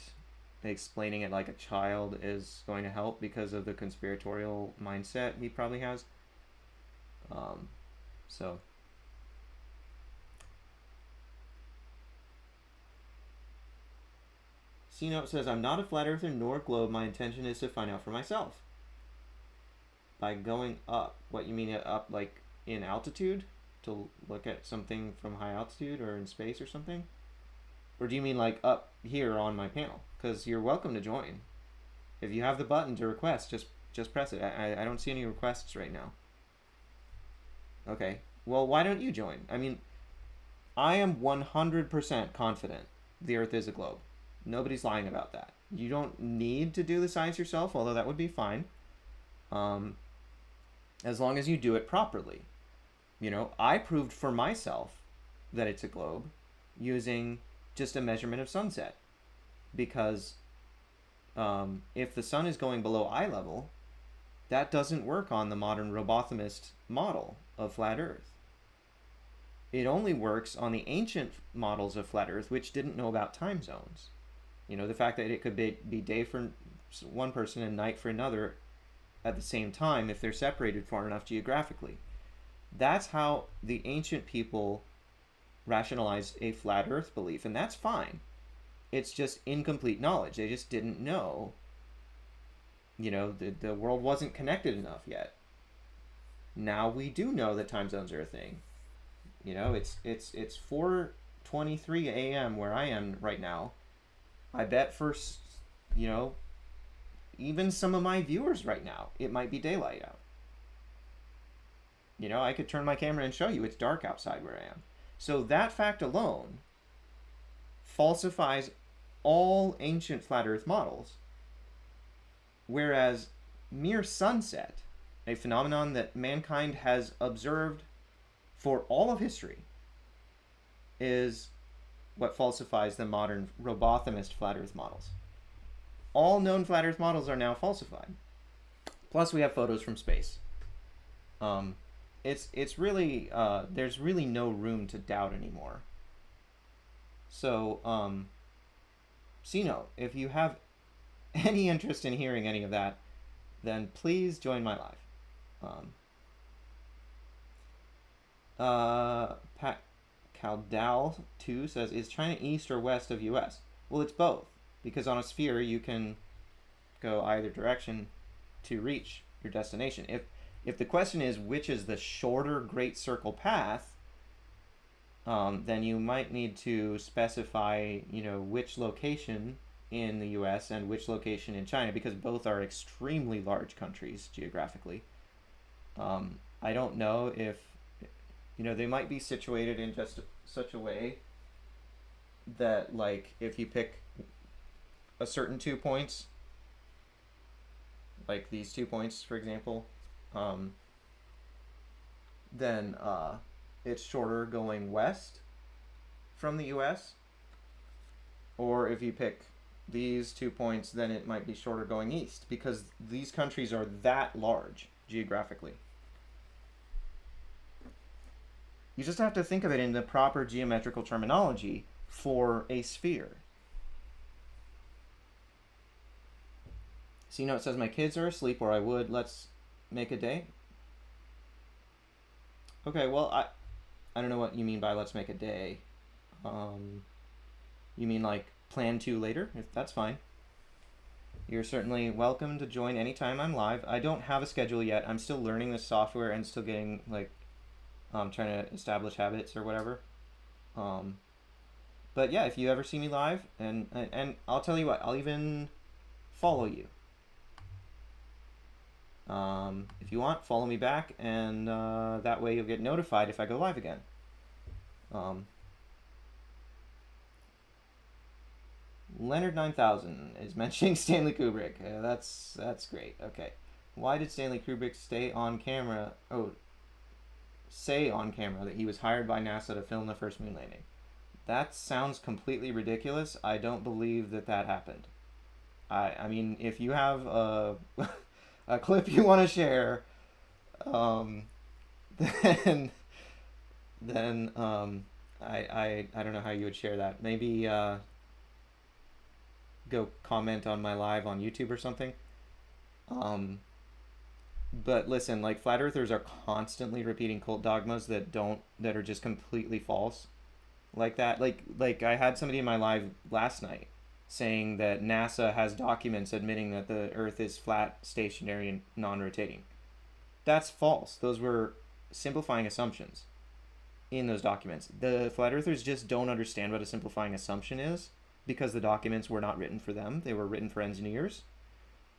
explaining it like a child is going to help because of the conspiratorial mindset he probably has. So C-Note says, I'm not a flat earther nor globe. My intention is to find out for myself. By going up, what you mean up like in altitude? To look at something from high altitude or in space or something? Or do you mean like up here on my panel? Because you're welcome to join. If you have the button to request, just press it. I don't see any requests right now. Okay. Well, why don't you join? I mean, I am 100% confident the Earth is a globe. Nobody's lying about that. You don't need to do the science yourself, although that would be fine. As long as you do it properly. You know, I proved for myself that it's a globe using just a measurement of sunset. because if the sun is going below eye level, that doesn't work on the modern robothemist model of flat Earth. It only works on the ancient models of flat Earth, which didn't know about time zones. You know, the fact that it could be day for one person and night for another at the same time if they're separated far enough geographically. That's how the ancient people rationalized a flat Earth belief, and that's fine. It's just incomplete knowledge. They just didn't know. You know, the world wasn't connected enough yet. Now we do know that time zones are a thing. You know, it's 4:23 a.m. where I am right now. I bet for, you know, even some of my viewers right now, it might be daylight out. You know, I could turn my camera and show you it's dark outside where I am. So that fact alone falsifies all ancient flat Earth models. Whereas mere sunset, a phenomenon that mankind has observed for all of history, is what falsifies the modern robothemist flat Earth models. All known flat Earth models are now falsified. Plus, we have photos from space. It's really there's really no room to doubt anymore. So, Sino, if you have any interest in hearing any of that, then please join my live. Pat Caldal 2 says, is China east or west of US? Well, it's both, because on a sphere you can go either direction to reach your destination. If the question is which is the shorter Great Circle path, then you might need to specify, you know, which location in the US and which location in China, because both are extremely large countries geographically. I don't know if, you know, they might be situated in just such a way that, like, if you pick a certain 2 points, like these 2 points, for example, then it's shorter going west from the US. Or if you pick these 2 points, then it might be shorter going east, because these countries are that large geographically. You just have to think of it in the proper geometrical terminology for a sphere. See, you know, it says my kids are asleep, or I would. Let's make a day. Okay, well, I don't know what you mean by let's make a day. You mean like plan to later? If that's fine. You're certainly welcome to join anytime I'm live. I don't have a schedule yet. I'm still learning this software and still getting, like, trying to establish habits or whatever. But yeah, if you ever see me live, and I'll tell you what, I'll even follow you. If you want, follow me back, and that way you'll get notified if I go live again. Leonard 9000 is mentioning Stanley Kubrick. That's great. Okay, why did Stanley Kubrick stay on camera? Say on camera that he was hired by NASA to film the first moon landing. That sounds completely ridiculous. I don't believe that happened. I mean, if you have a clip you want to share, then I don't know how you would share that. Maybe go comment on my live on YouTube or something. But listen, like, flat earthers are constantly repeating cult dogmas that are just completely false. Like that. Like I had somebody in my live last night saying that NASA has documents admitting that the Earth is flat, stationary, and non-rotating. That's false. Those were simplifying assumptions in those documents. The flat earthers just don't understand what a simplifying assumption is, because the documents were not written for them. They were written for engineers.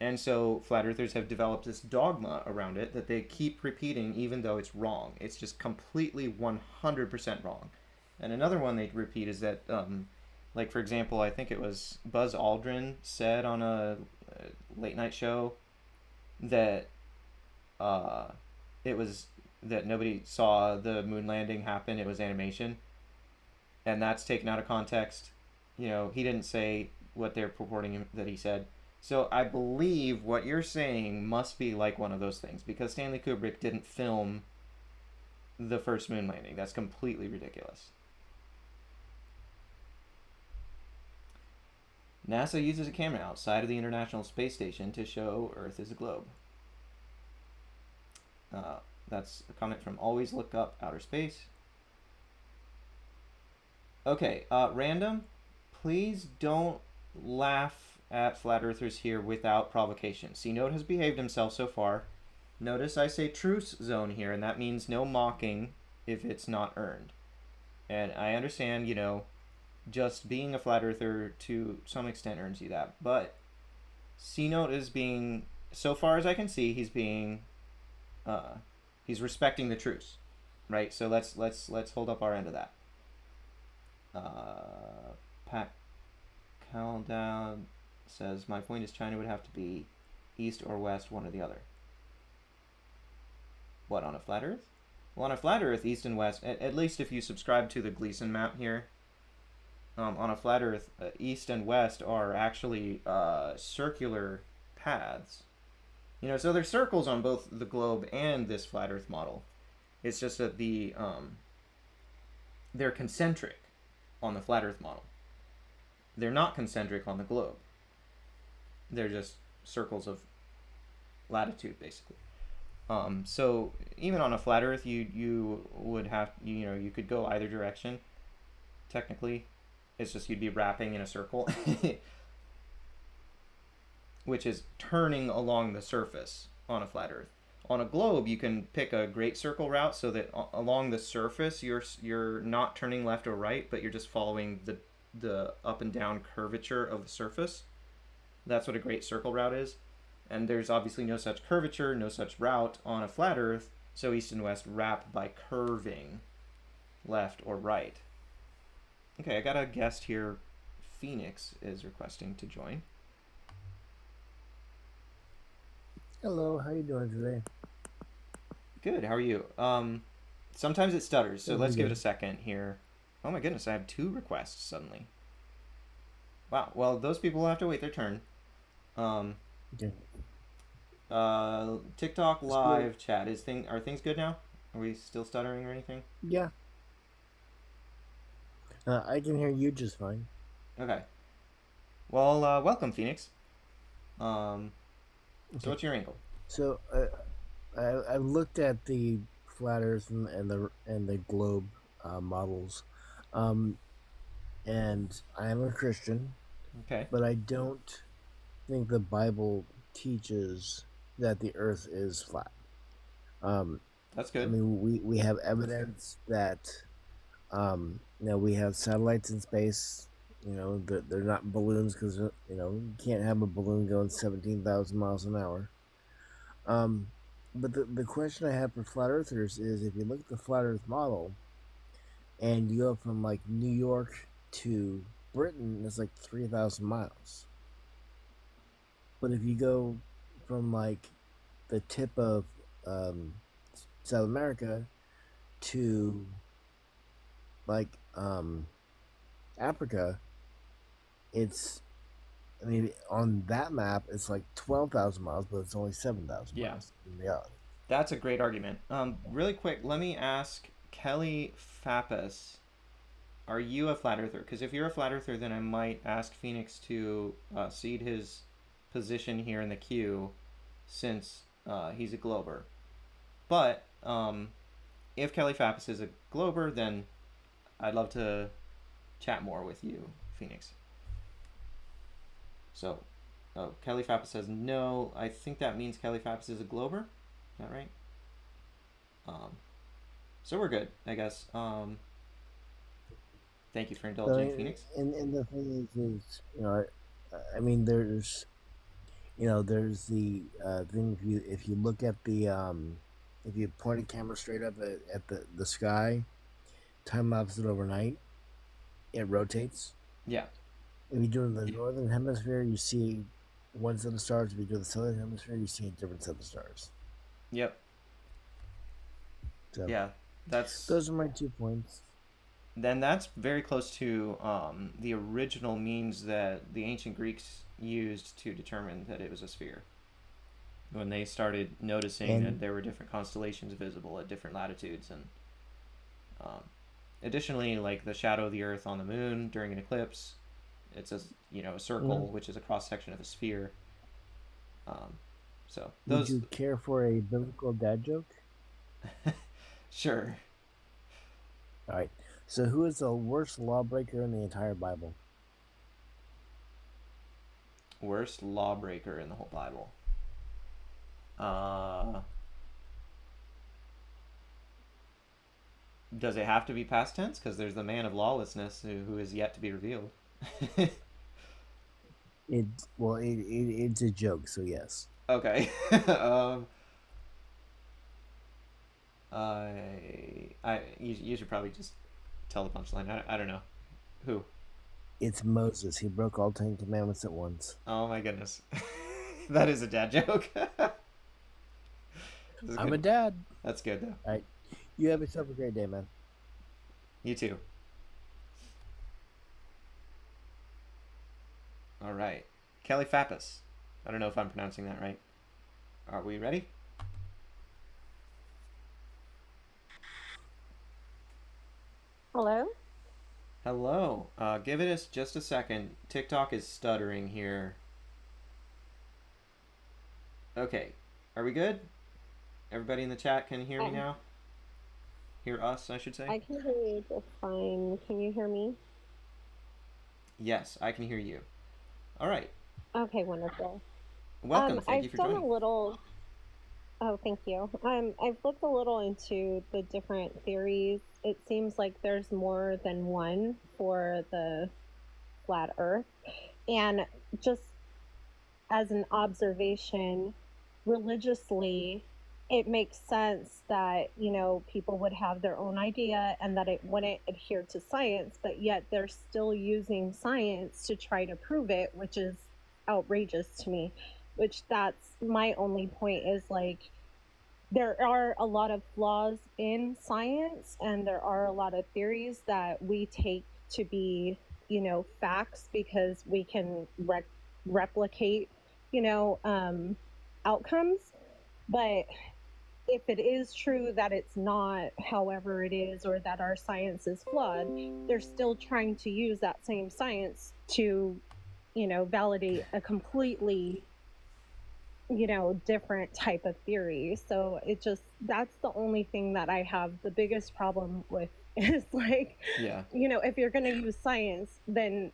And so flat earthers have developed this dogma around it that they keep repeating even though it's wrong. It's just completely 100% wrong. And another one they repeat is that, like, for example, I think it was Buzz Aldrin said on a late night show that it was that nobody saw the moon landing happen. It was animation. And that's taken out of context. You know, he didn't say what they're purporting that he said. So I believe what you're saying must be like one of those things because Stanley Kubrick didn't film the first moon landing. That's completely ridiculous. NASA uses a camera outside of the International Space Station to show Earth is a globe. That's a comment from Always Look Up Outer Space. Okay, random, please don't laugh at flat earthers here without provocation. C Note has behaved himself so far. Notice I say truce zone here, and that means no mocking if it's not earned. And I understand, just being a flat earther to some extent earns you that. But C Note is being, so far as I can see, he's respecting the truce, right? So let's hold up our end of that. Pat Caldown says, my point is China would have to be east or west, one or the other. What, on a flat earth? Well, on a flat earth, east and west, at least if you subscribe to the Gleason map here, on a flat earth, east and west are actually circular paths. So there's circles on both the globe and this flat earth model. It's just that they're concentric on the flat earth model. They're not concentric on the globe. They're just circles of latitude, basically. So even on a flat earth, you would have, you could go either direction, technically. It's just you'd be wrapping in a circle, which is turning along the surface on a flat earth. On a globe, you can pick a great circle route so that along the surface you're not turning left or right, but you're just following the up and down curvature of the surface. That's what a great circle route is. And there's obviously no such curvature, no such route on a flat earth, so east and west wrap by curving left or right. Okay, I got a guest here. Phoenix is requesting to join. Hello, how you doing today? Good, how are you? Sometimes it stutters, so let's give it a second here. Oh my goodness, I have 2 requests suddenly. Wow, well, those people will have to wait their turn. Okay. TikTok live chat, are things good now? Are we still stuttering or anything? Yeah. I can hear you just fine. Okay. Well, welcome, Phoenix. So what's your angle? So, I looked at the flat Earth and the globe models, and I am a Christian. Okay. But I don't think the Bible teaches that the Earth is flat. That's good. I mean, we have evidence that, we have satellites in space. They're not balloons because you can't have a balloon going 17,000 miles an hour. But the question I have for flat earthers is, if you look at the flat Earth model, and you go from like New York to Britain, it's like 3,000 miles. But if you go from like the tip of South America to like Africa, it's, I mean, on that map it's like 12,000 miles, but it's only 7,000 miles in reality. That's a great argument. Really quick, let me ask Kelly Fappas, are you a flat earther? Because if you're a flat earther, then I might ask Phoenix to cede his position here in the queue, since he's a glober. But if Kelly Fappas is a glober, then I'd love to chat more with you, Phoenix. So, Kelly Fappas says no. I think that means Kelly Fappas is a glober. Is that right? So we're good, I guess. Thank you for indulging, Phoenix. And the thing is, I mean, there's the thing, if you look at the if you point a camera straight up at the sky, time lapse it overnight, it rotates. Yeah. If you do it in the northern hemisphere, you see one set of stars. If you do the southern hemisphere, you see a different set of stars. Yep. So yeah, those are my 2 points. then that's very close to the original means that the ancient Greeks used to determine that it was a sphere. When they started noticing that And there were different constellations visible at different latitudes, and um, additionally, like the shadow of the Earth on the Moon during an eclipse, it's a a circle, mm, which is a cross section of a sphere. Um, so would those, you care for a biblical dad joke? sure. All right. So, who is the worst lawbreaker in the entire Bible? Worst lawbreaker in the whole Bible. Uh, does it have to be past tense? Because there's the man of lawlessness who is yet to be revealed. It's a joke, so yes. Okay. You should probably just tell the punchline. I don't know. Who? It's Moses. He broke all 10 commandments at once. Oh my goodness. That is a dad joke. I'm a dad. That's good though. All right. You have yourself a great day, man. You too. All right. Kelly Fappas. I don't know if I'm pronouncing that right. Are we ready? Hello? Hello. Give it us just a second. TikTok is stuttering here. Okay. Are we good? Everybody in the chat can hear me now? Hear us, I should say? I can hear you just fine. Can you hear me? Yes, I can hear you. All right. Okay, wonderful. Welcome. Thank you for joining. Oh, thank you. I've looked a little into the different theories. It seems like there's more than one for the flat Earth. And just as an observation, religiously, it makes sense that, people would have their own idea and that it wouldn't adhere to science, but yet they're still using science to try to prove it, which is outrageous to me. Which that's my only point is like, there are a lot of flaws in science and there are a lot of theories that we take to be, facts because we can replicate, outcomes. But if it is true that it's not however it is, or that our science is flawed, they're still trying to use that same science to, validate a completely, different type of theory. So that's the only thing that I have the biggest problem with is like, Yeah. If you're going to use science, then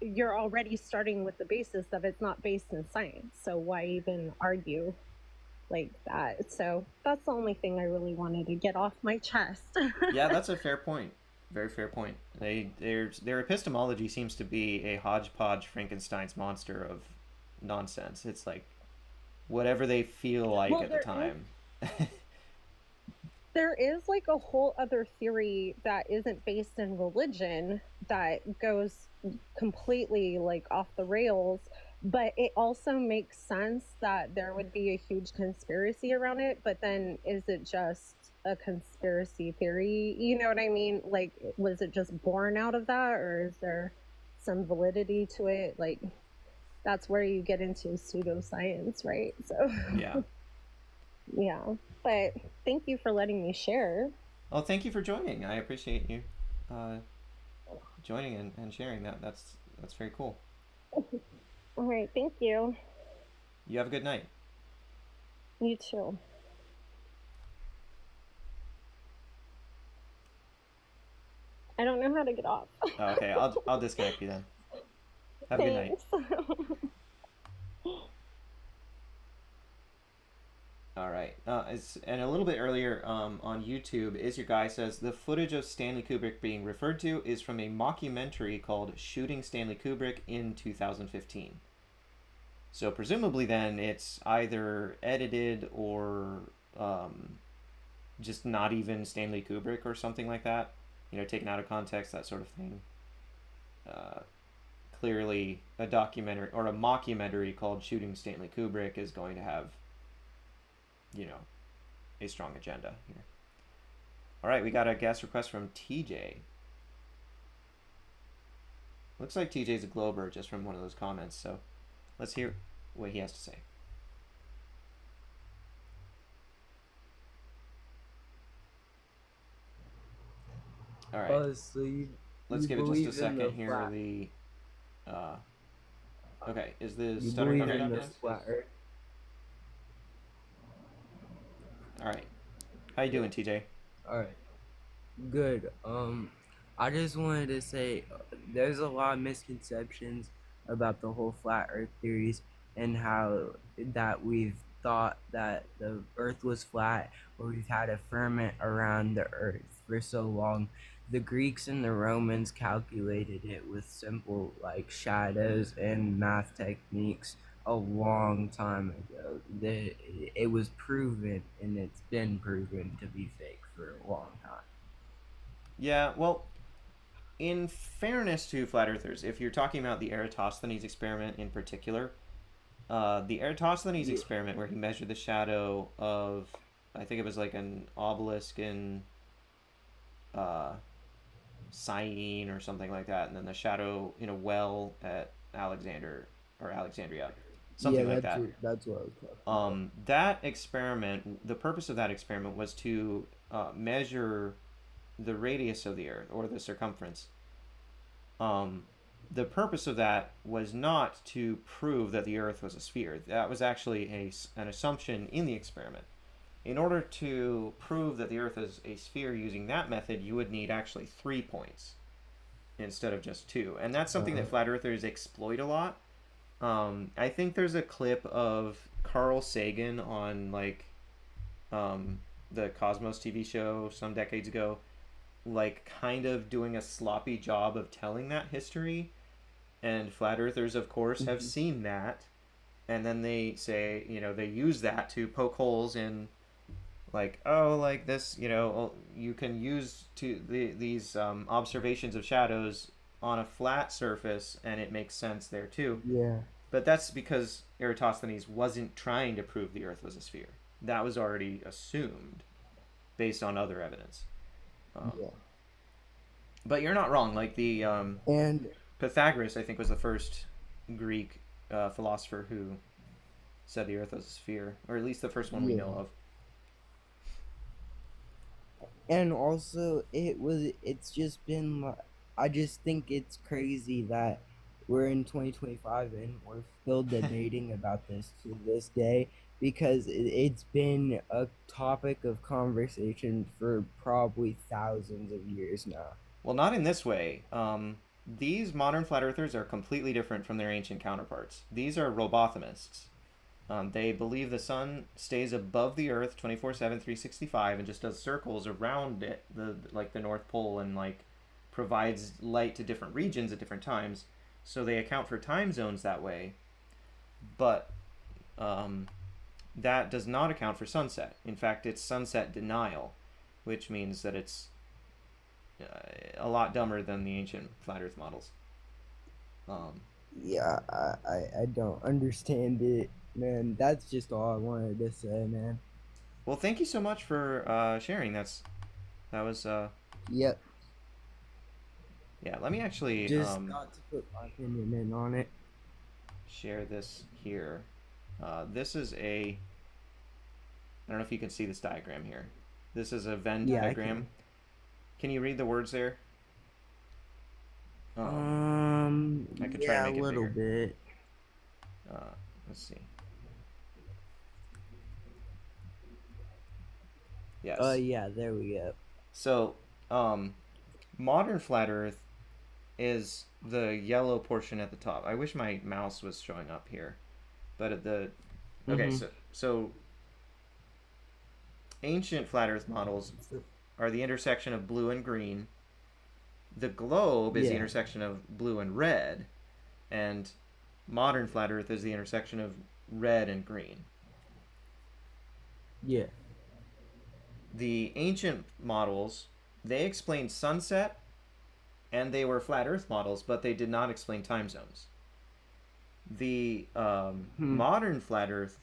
you're already starting with the basis of it's not based in science. So why even argue like that? So that's the only thing I really wanted to get off my chest. Yeah, that's a fair point. Very fair point. Their epistemology seems to be a hodgepodge Frankenstein's monster of nonsense. It's like whatever they feel like at the time. There is like a whole other theory that isn't based in religion that goes completely like off the rails, but it also makes sense that there would be a huge conspiracy around it. But then is it just a conspiracy theory? You know what I mean? Like, was it just born out of that, or is there some validity to it? Like, that's where you get into pseudoscience, right? So Yeah. yeah, but thank you for letting me share. Oh, thank you for joining. I appreciate you joining and sharing that. That's very cool. All right, thank you. You have a good night. You too. I don't know how to get off. Oh, okay, I'll disconnect you then. Have a good night. All right. And a little bit earlier on YouTube, Is Your Guy says the footage of Stanley Kubrick being referred to is from a mockumentary called Shooting Stanley Kubrick in 2015. So presumably then it's either edited or just not even Stanley Kubrick or something like that. Taken out of context, that sort of thing. Clearly a documentary or a mockumentary called Shooting Stanley Kubrick is going to have a strong agenda here. All right, we got a guest request from TJ. Looks like TJ's a Glober just from one of those comments, so let's hear what he has to say. All right. So you Let's give it just a believe in second the here. flat? Okay, is the You stutter believe coming in up the yet? flat Earth? All right. How you doing, TJ? All right. Good. I just wanted to say there's a lot of misconceptions about the whole flat Earth theories and how that we've thought that the Earth was flat or we've had a firmament around the Earth for so long. The Greeks and the Romans calculated it with simple like shadows and math techniques a long time ago. It was proven and it's been proven to be fake for a long time. Yeah, well, in fairness to flat earthers, if you're talking about the Eratosthenes experiment in particular, the Eratosthenes Yeah. experiment where he measured the shadow of, I think it was like an obelisk in uh, Syene or something like that, and then the shadow in a well at Alexandria, Yeah, something like that. that's what I was talking about. That experiment, the purpose of that experiment was to measure the radius of the Earth or the circumference. Um, the purpose of that was not to prove that the Earth was a sphere. That was actually an assumption in the experiment. In order to prove that the Earth is a sphere using that method, you would need actually 3 points instead of just 2. And that's something that flat earthers exploit a lot. I think there's a clip of Carl Sagan on like the Cosmos TV show some decades ago, like kind of doing a sloppy job of telling that history. And flat earthers, of course, have seen that. And then they say, they use that to poke holes in, like, oh, like this, you can use these observations of shadows on a flat surface, and it makes sense there too. Yeah. But that's because Eratosthenes wasn't trying to prove the Earth was a sphere. That was already assumed based on other evidence. Yeah. But you're not wrong. Like the And Pythagoras, I think, was the first Greek philosopher who said the Earth was a sphere, or at least the first one we know of. And also it's just been I just think it's crazy that we're in 2025 and we're still debating about this to this day because it's been a topic of conversation for probably thousands of years now. Well, not in this way. These modern flat earthers are completely different from their ancient counterparts. These are robothamists. They believe the sun stays above the Earth 24/7, 365, and just does circles around it, like the North Pole, and like provides light to different regions at different times. So they account for time zones that way. But that does not account for sunset. In fact, it's sunset denial, which means that it's a lot dumber than the ancient flat Earth models. Yeah, I don't understand it, man. That's just all I wanted to say, man. Well, thank you so much for sharing. That was Yep. yeah. Let me actually Just got to put my opinion in on it. share this here. This is I don't know if you can see this diagram here. This is a Venn diagram. Can you read the words there? I could try to make it a little bigger. bit. Let's see. Yes. Yeah, there we go. So, modern flat Earth is the yellow portion at the top. I wish my mouse was showing up here, but at the okay. So ancient flat Earth models are the intersection of blue and green. The globe is the intersection of blue and red, and modern flat Earth is the intersection of red and green. Yeah. The ancient models, they explained sunset, and they were flat Earth models, but they did not explain time zones. The modern flat Earth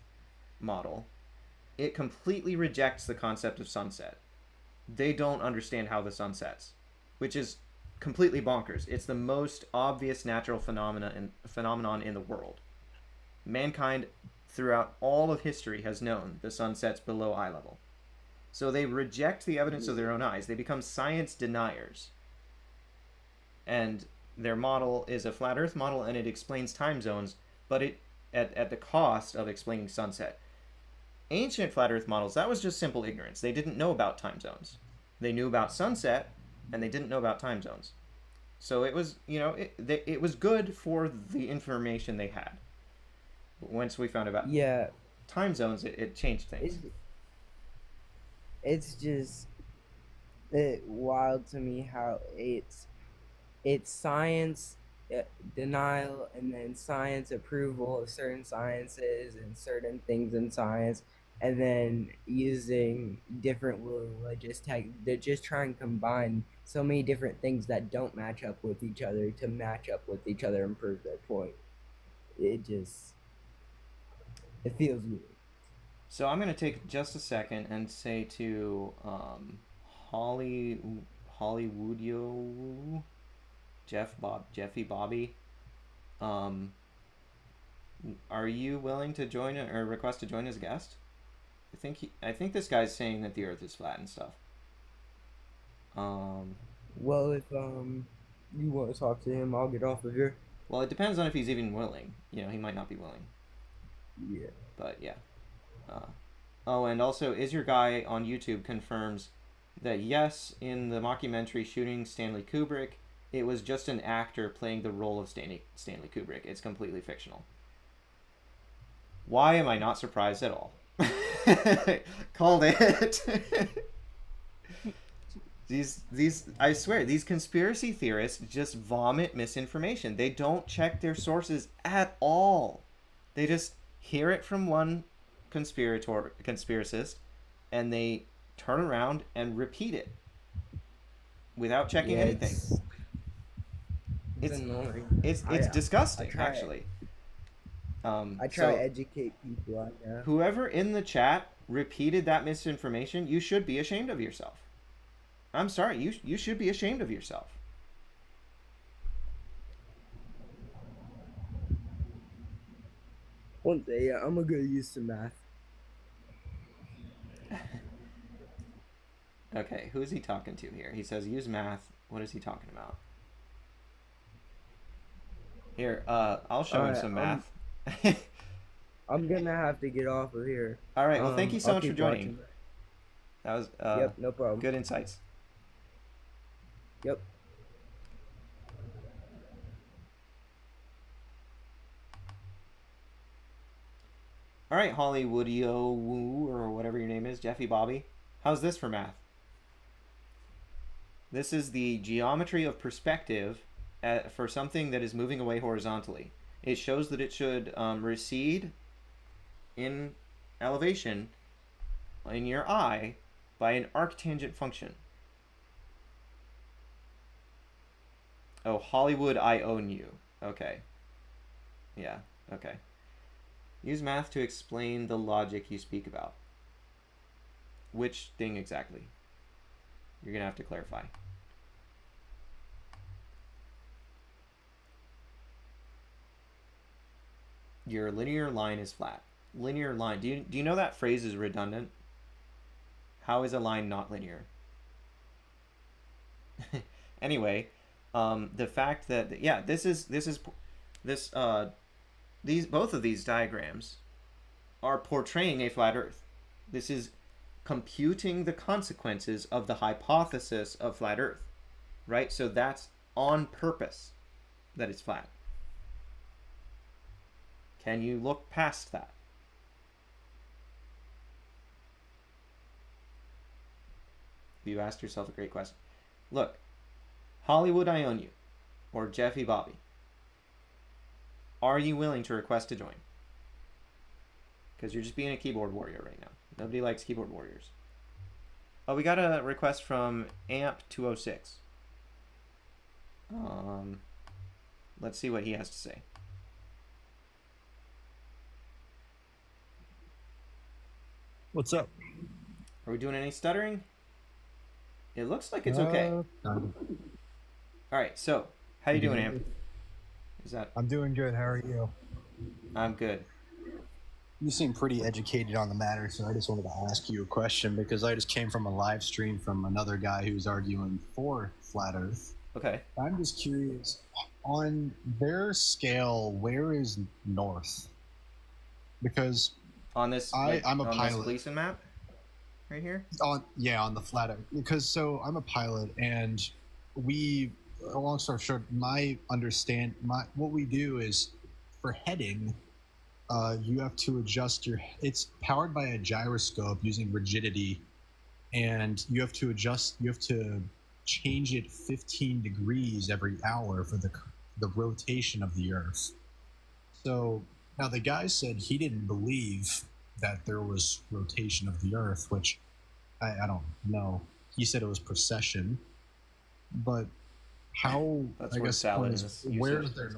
model, it completely rejects the concept of sunset. They don't understand how the sun sets, which is completely bonkers. It's the most obvious natural phenomenon in the world. Mankind, throughout all of history, has known the sun sets below eye level. So they reject the evidence of their own eyes. They become science deniers. And their model is a flat Earth model, and it explains time zones, but it at the cost of explaining sunset. Ancient flat Earth models, that was just simple ignorance. They didn't know about time zones. They knew about sunset, and they didn't know about time zones. So it was, it was good for the information they had. But once we found about Yeah, time zones, it changed things. it's just wild to me how it's science denial and then science approval of certain sciences and certain things in science, and then using different religious tech to just try and combine so many different things that don't match up with each other to match up with each other and prove their point. It feels weird. So I'm going to take just a second and say to Hollywoodio, Jeffy Bobby, are you willing to join or request to join as a guest? I think this guy's saying that the Earth is flat and stuff. Well, if you want to talk to him, I'll get off of here. Well, it depends on if he's even willing. He might not be willing. Yeah. But yeah. Oh, and also, Is Your Guy on YouTube confirms that yes, in the mockumentary Shooting Stanley Kubrick, it was just an actor playing the role of Stanley Kubrick. It's completely fictional. Why am I not surprised at all? Called it. These I swear, these conspiracy theorists just vomit misinformation. They don't check their sources at all. They just hear it from one conspiracist, and they turn around and repeat it without checking anything. It's annoying. It's disgusting, actually. I try to educate people on that. Whoever in the chat repeated that misinformation, you should be ashamed of yourself. I'm sorry, you should be ashamed of yourself. One day, yeah, I'm gonna get used to math. Okay, who is he talking to here? He says use math. What is he talking about? Here, I'll show him some math. I'm gonna have to get off of here. All right, well, thank you so much for joining. Watching. That was Yep, no problem. Good insights. Yep. All right, Hollywoodio Woo, or whatever your name is, Jeffy Bobby. How's this for math? This is the geometry of perspective for something that is moving away horizontally. It shows that it should recede in elevation in your eye by an arctangent function. Oh, Hollywood, I own you. Okay. Yeah, okay. Use math to explain the logic you speak about. Which thing exactly? You're going to have to clarify. Your linear line is flat. Linear line. Do you know that phrase is redundant? How is a line not linear? Anyway, the fact that both of these diagrams are portraying a flat Earth. This is computing the consequences of the hypothesis of flat Earth, right? So that's on purpose that it's flat. Can you look past that? You asked yourself a great question. Look, Hollywood, I own you, or Jeffy Bobby. Are you willing to request to join? Because you're just being a keyboard warrior right now. Nobody likes keyboard warriors. Oh, we got a request from Amp206. Let's see what he has to say. What's up? Are we doing any stuttering? It looks like it's okay. All right. So, how you doing, Amp? Is that? I'm doing good. How are you? I'm good. You seem pretty educated on the matter, so I just wanted to ask you a question because I just came from a live stream from another guy who's arguing for flat Earth. Okay. I'm just curious, on their scale, where is north? Because On this, I'm a on pilot. this Gleason map, right here. On the flat Earth. Because I'm a pilot, and we, long story short, what we do is for heading. You have to adjust it's powered by a gyroscope using rigidity, and you have to change it 15 degrees every hour for the rotation of the Earth. So now the guy said he didn't believe that there was rotation of the Earth, which I don't know. He said it was precession, but how? That's I where guess salad is, is. where's their?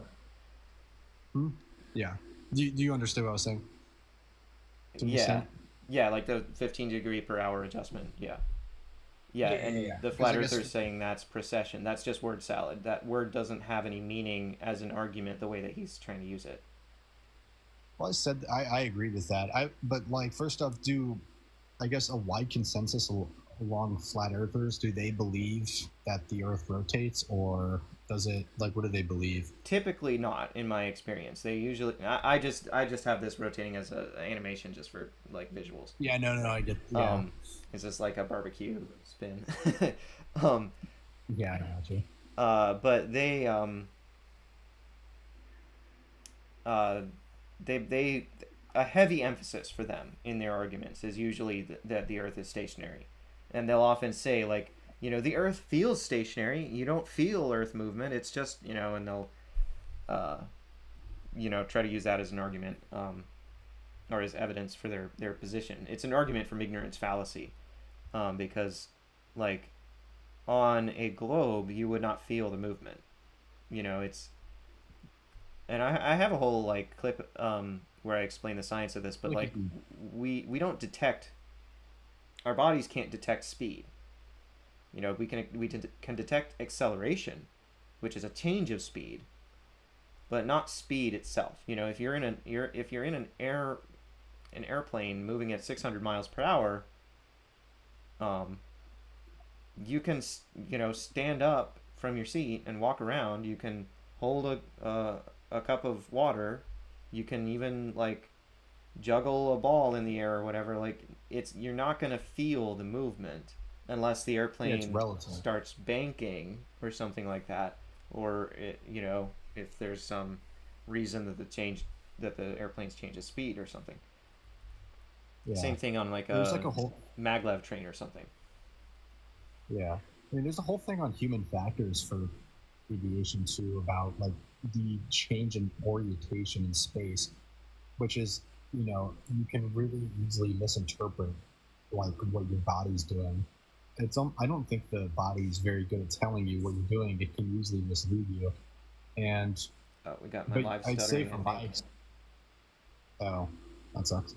Yeah. Do you understand what I was saying? Yeah, like the 15 degree per hour adjustment. Yeah. And the flat earthers saying that's precession. That's just word salad. That word doesn't have any meaning as an argument the way that he's trying to use it. Well, I agree with that. But like, first off, I guess a wide consensus along flat earthers, do they believe that the Earth rotates, or does it, like, what do they believe? Typically not, in my experience. They usually, I just have this rotating as an animation just for like visuals. Yeah, no, I get. Yeah. It's just like a barbecue spin. Yeah, I got you. But they a heavy emphasis for them in their arguments is usually that the Earth is stationary, and they'll often say like, the Earth feels stationary. You don't feel Earth movement. It's just, and they'll, try to use that as an argument, or as evidence for their position. It's an argument from ignorance fallacy, because, like, on a globe you would not feel the movement. It's, and I have a whole like clip where I explain the science of this, but like we don't detect. Our bodies can't detect speed. We can detect acceleration, which is a change of speed, but not speed itself. If you're in an airplane moving at 600 miles per hour, you can stand up from your seat and walk around. You can hold a cup of water. You can even like juggle a ball in the air or whatever. Like, you're not gonna feel the movement unless the airplane starts banking or something like that, or if there's some reason that the airplane's changes speed or something. Yeah. Same thing on like a whole maglev train or something. Yeah, I mean, there's a whole thing on human factors for aviation too, about like the change in orientation in space, which is, you can really easily misinterpret like what your body's doing. I don't think the body's very good at telling you what you're doing. It can easily mislead you. And we got my live stuttering. I'd say for oh, that sucks.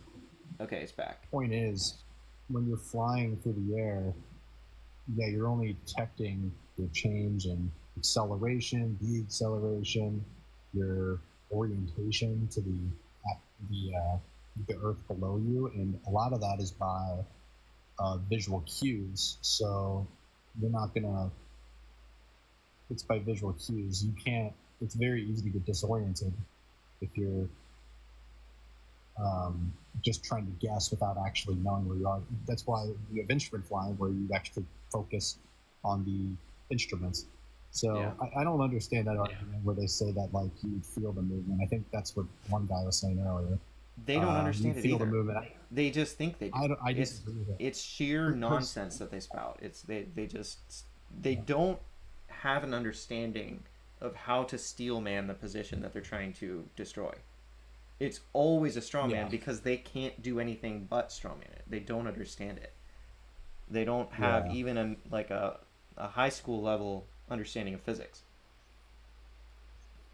Okay, it's back. Point is, when you're flying through the air, yeah, you're only detecting your change in acceleration, deceleration, your orientation to the Earth below you, and a lot of that is by visual cues. So you're not gonna. It's by visual cues. You can't. It's very easy to get disoriented if you're just trying to guess without actually knowing where you are. That's why you have instrument flying, where you actually focus on the instruments. So yeah. I don't understand that argument where they say that like you feel the movement. I think that's what one guy was saying earlier. They don't understand it either. The movement. They just think they do. I disagree with it. It's sheer nonsense that they spout. They don't have an understanding of how to steel man the position that they're trying to destroy. It's always a straw man because they can't do anything but straw man it. They don't understand it. They don't have even a high school level understanding of physics.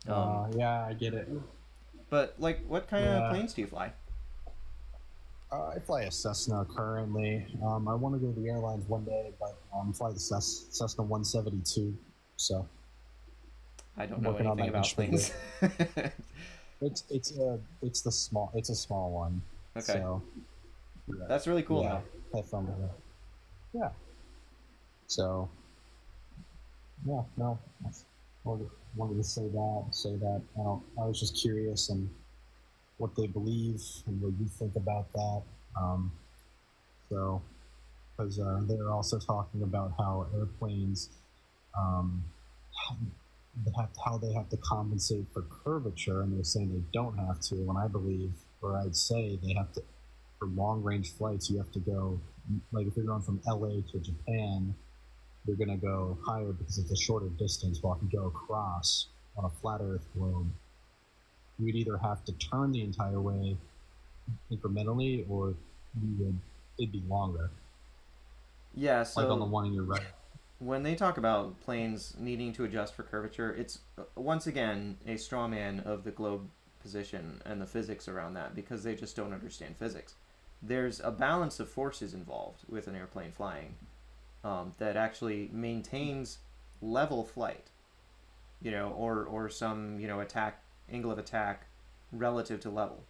Yeah, I get it. But like, what kind of planes do you fly? I fly a Cessna currently. I want to go to the airlines one day, but I fly the Cessna 172. So. I don't I'm know working on anything my about inch figure. planes. It's a small one. Okay. So yeah, That's really cool yeah, though. I filmed it. Yeah. So yeah, no, I wanted to say that. I was just curious and what they believe and what you think about that. So because they're also talking about how airplanes um, how they have to compensate for curvature, and they're saying they don't have to. And I believe, or I'd say, they have to. For long range flights, you have to go like if you're going from LA to Japan, you're going to go higher because it's a shorter distance. While if you go across on a flat Earth globe, you would either have to turn the entire way incrementally, or it'd be longer. Yeah, Like on the so one in your right. when they talk about planes needing to adjust for curvature, it's once again a straw man of the globe position and the physics around that because they just don't understand physics. There's a balance of forces involved with an airplane flying that actually maintains level flight, or some attack angle of attack relative to level.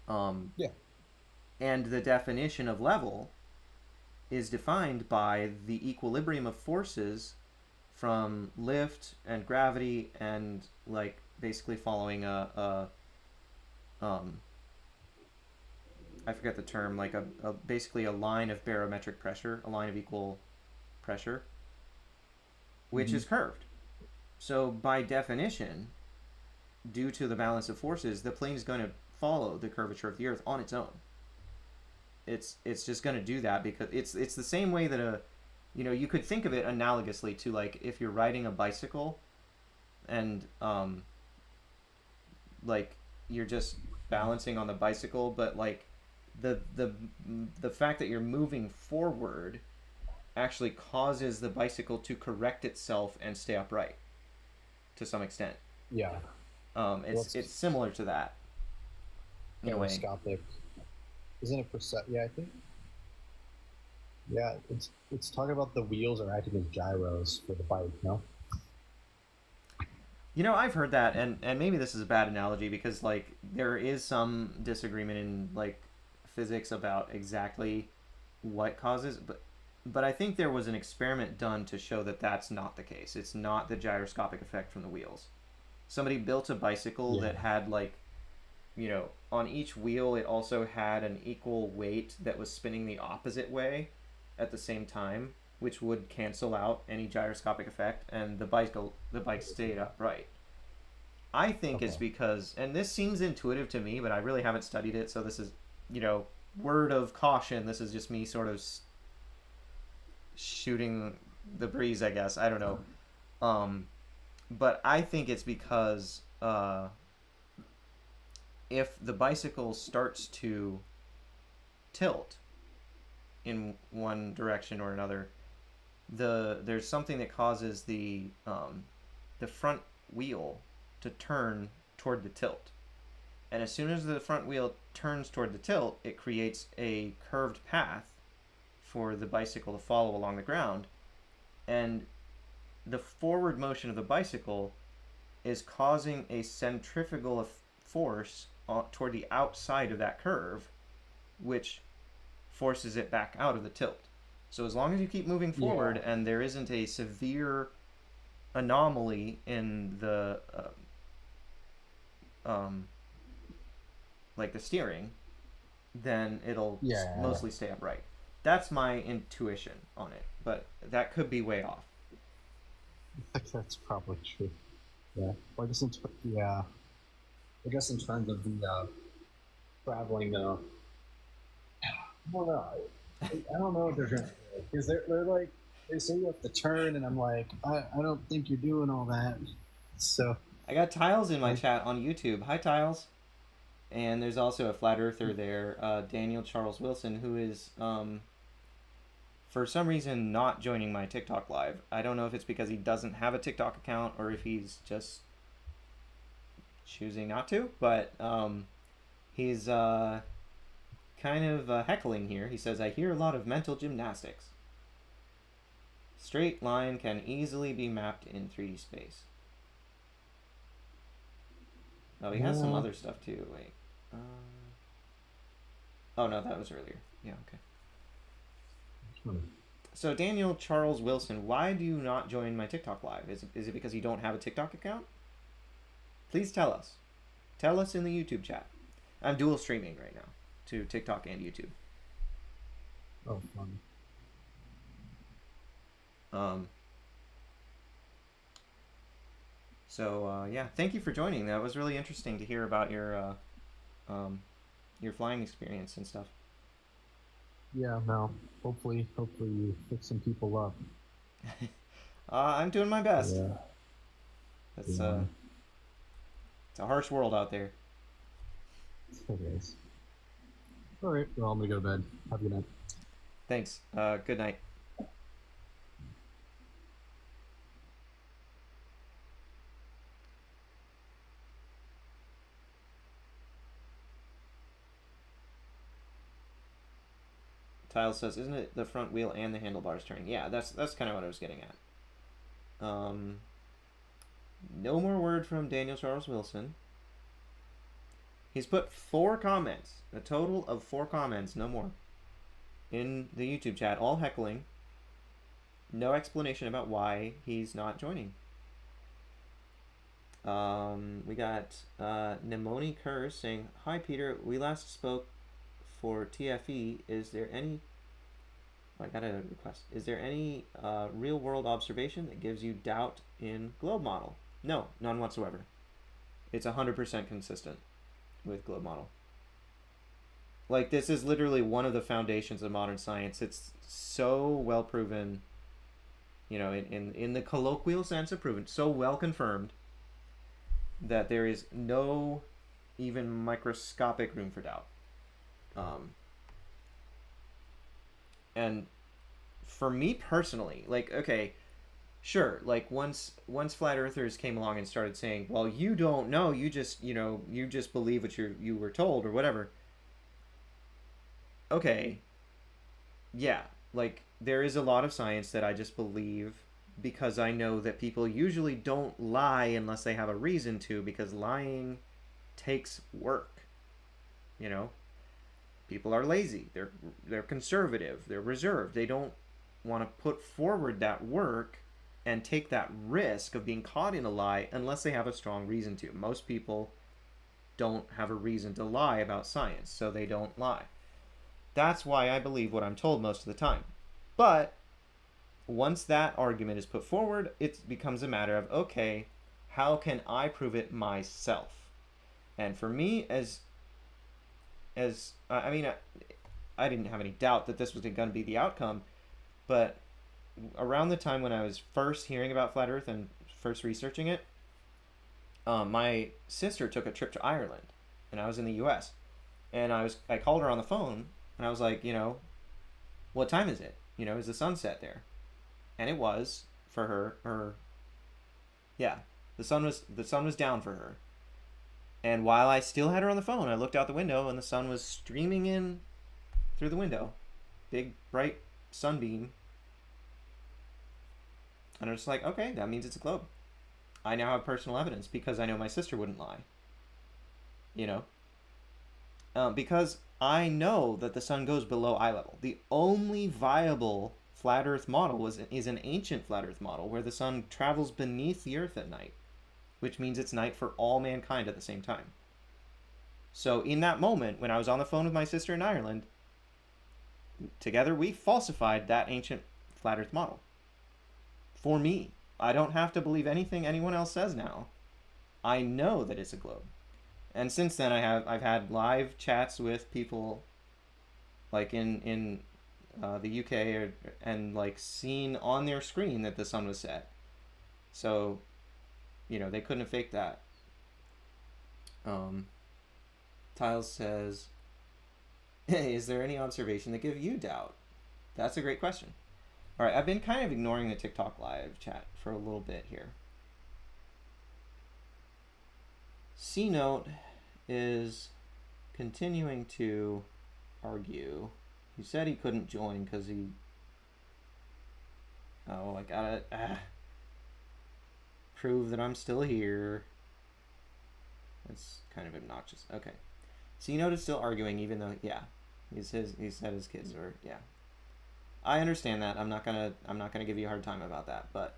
Yeah. And the definition of level is defined by the equilibrium of forces from lift and gravity and like basically following um I forget the term, like a basically a line of barometric pressure, a line of equal pressure, which is curved. So by definition, due to the balance of forces, the plane is going to follow the curvature of the Earth on its own. It's just going to do that because it's the same way that you could think of it analogously to like if you're riding a bicycle and like you're just balancing on the bicycle, but like the fact that you're moving forward actually causes the bicycle to correct itself and stay upright to some extent. Yeah. It's similar to that in a way. Gyroscopic. Isn't it percent? Yeah, I think. Yeah, it's talking about the wheels are acting as gyros for the bike. No. I've heard that, and maybe this is a bad analogy because like there is some disagreement in like physics about exactly what causes, but I think there was an experiment done to show that that's not the case. It's not the gyroscopic effect from the wheels. Somebody built a bicycle that had like, on each wheel it also had an equal weight that was spinning the opposite way at the same time, which would cancel out any gyroscopic effect, and the bike stayed upright. I think it's because, and this seems intuitive to me, but I really haven't studied it, so this is, word of caution. This is just me sort of shooting the breeze, I guess. I don't know. But I think it's because if the bicycle starts to tilt in one direction or another, there's something that causes the front wheel to turn toward the tilt. And as soon as the front wheel turns toward the tilt, it creates a curved path for the bicycle to follow along the ground. And the forward motion of the bicycle is causing a centrifugal force toward the outside of that curve, which forces it back out of the tilt. So as long as you keep moving forward and there isn't a severe anomaly in the like the steering, then it'll mostly stay upright. That's my intuition on it, but that could be way off. That's probably true. Yeah. Well, I guess in terms of the traveling, I don't know. I don't know what they're gonna do because they're like they say you have to turn, and I'm like I don't think you're doing all that. So I got Tiles in my chat on YouTube. Hi, Tiles. And there's also a flat earther there, Daniel Charles Wilson, who is for some reason not joining my TikTok live. I don't know if it's because he doesn't have a TikTok account or if he's just choosing not to, but he's kind of heckling here. He says, I hear a lot of mental gymnastics. Straight line can easily be mapped in 3D space. Oh, he has some other stuff too. Wait. Oh no, that was earlier. Yeah, okay. So Daniel Charles Wilson, why do you not join my TikTok live? Is it because you don't have a TikTok account? Please tell us. Tell us in the YouTube chat. I'm dual streaming right now to TikTok and YouTube. Oh, fun. Yeah, thank you for joining. That was really interesting to hear about your flying experience and stuff. Yeah, no. Hopefully you fix some people up. I'm doing my best. Yeah. It's a harsh world out there. It is. All right. Well, I'm gonna go to bed. Have a good night. Thanks. Good night. Tile says, "Isn't it the front wheel and the handlebars turning?" Yeah, that's kind of what I was getting at. No more word from Daniel Charles Wilson. He's put 4 comments, a total of 4 comments, no more, in the YouTube chat, all heckling. No explanation about why he's not joining. We got Nemoni Curse saying, "Hi Peter, we last spoke for TFE. Is there any... Oh, I got a request. Is there any real world observation that gives you doubt in globe model?" No, none whatsoever. It's 100% consistent with globe model. Like, this is literally one of the foundations of modern science. It's so well proven, you know, in the colloquial sense of proven, so well confirmed that there is no even microscopic room for doubt. And for me personally, like, okay, sure, like once flat earthers came along and started saying, well, you don't know, you just believe what you were told or whatever. Okay, yeah, like there is a lot of science that I just believe because I know that people usually don't lie unless they have a reason to, because lying takes work. You know, people are lazy, they're conservative, they're reserved, they don't want to put forward that work and take that risk of being caught in a lie unless they have a strong reason to. Most people don't have a reason to lie about science, so they don't lie. That's why I believe what I'm told most of the time. But once that argument is put forward, it becomes a matter of, okay, how can I prove it myself? And for me, I mean, I didn't have any doubt that this was going to be the outcome, but around the time when I was first hearing about flat Earth and first researching it, my sister took a trip to Ireland, and I was in the U.S. And I called her on the phone, and I was like, you know, what time is it? You know, is the sunset there? And it was for her. Yeah, the sun was down for her. And while I still had her on the phone, I looked out the window, and the sun was streaming in through the window, big bright sunbeam. And I was like, okay, that means it's a globe. I now have personal evidence because I know my sister wouldn't lie. You know? Because I know that the sun goes below eye level. The only viable flat Earth model is an ancient flat Earth model where the sun travels beneath the Earth at night, which means it's night for all mankind at the same time. So in that moment, when I was on the phone with my sister in Ireland, together we falsified that ancient flat Earth model. For me, I don't have to believe anything anyone else says now. I know that it's a globe. And since then, I've had live chats with people, like in the UK, and like seen on their screen that the sun was set. So, you know, they couldn't have faked that. Tiles says, "Hey, is there any observation that give you doubt?" That's a great question. All right, I've been kind of ignoring the TikTok live chat for a little bit here. C-Note is continuing to argue. He said he couldn't join because he... Oh, I gotta prove that I'm still here. It's kind of obnoxious. Okay. So you notice still arguing, even though, yeah, he said his kids are, yeah. I understand that. I'm not gonna give you a hard time about that, but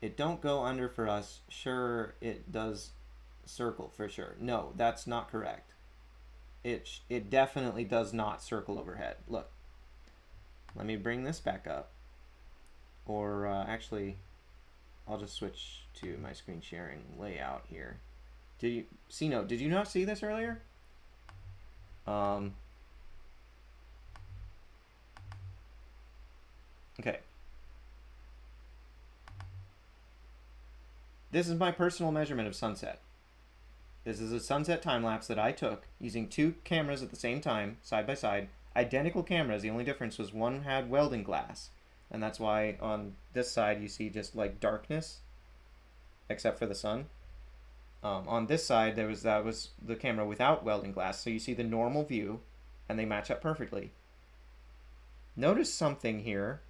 it don't go under for us. Sure, it does circle for sure. No, that's not correct. It definitely does not circle overhead. Look, let me bring this back up, or actually, I'll just switch to my screen sharing layout here. Did you see? No, did you not see this earlier? Okay. This is my personal measurement of sunset. This is a sunset time lapse that I took using 2 cameras at the same time, side by side. Identical cameras. The only difference was one had welding glass, and that's why on this side you see just like darkness, except for the sun. On this side that was the camera without welding glass, so you see the normal view, and they match up perfectly. Notice something here.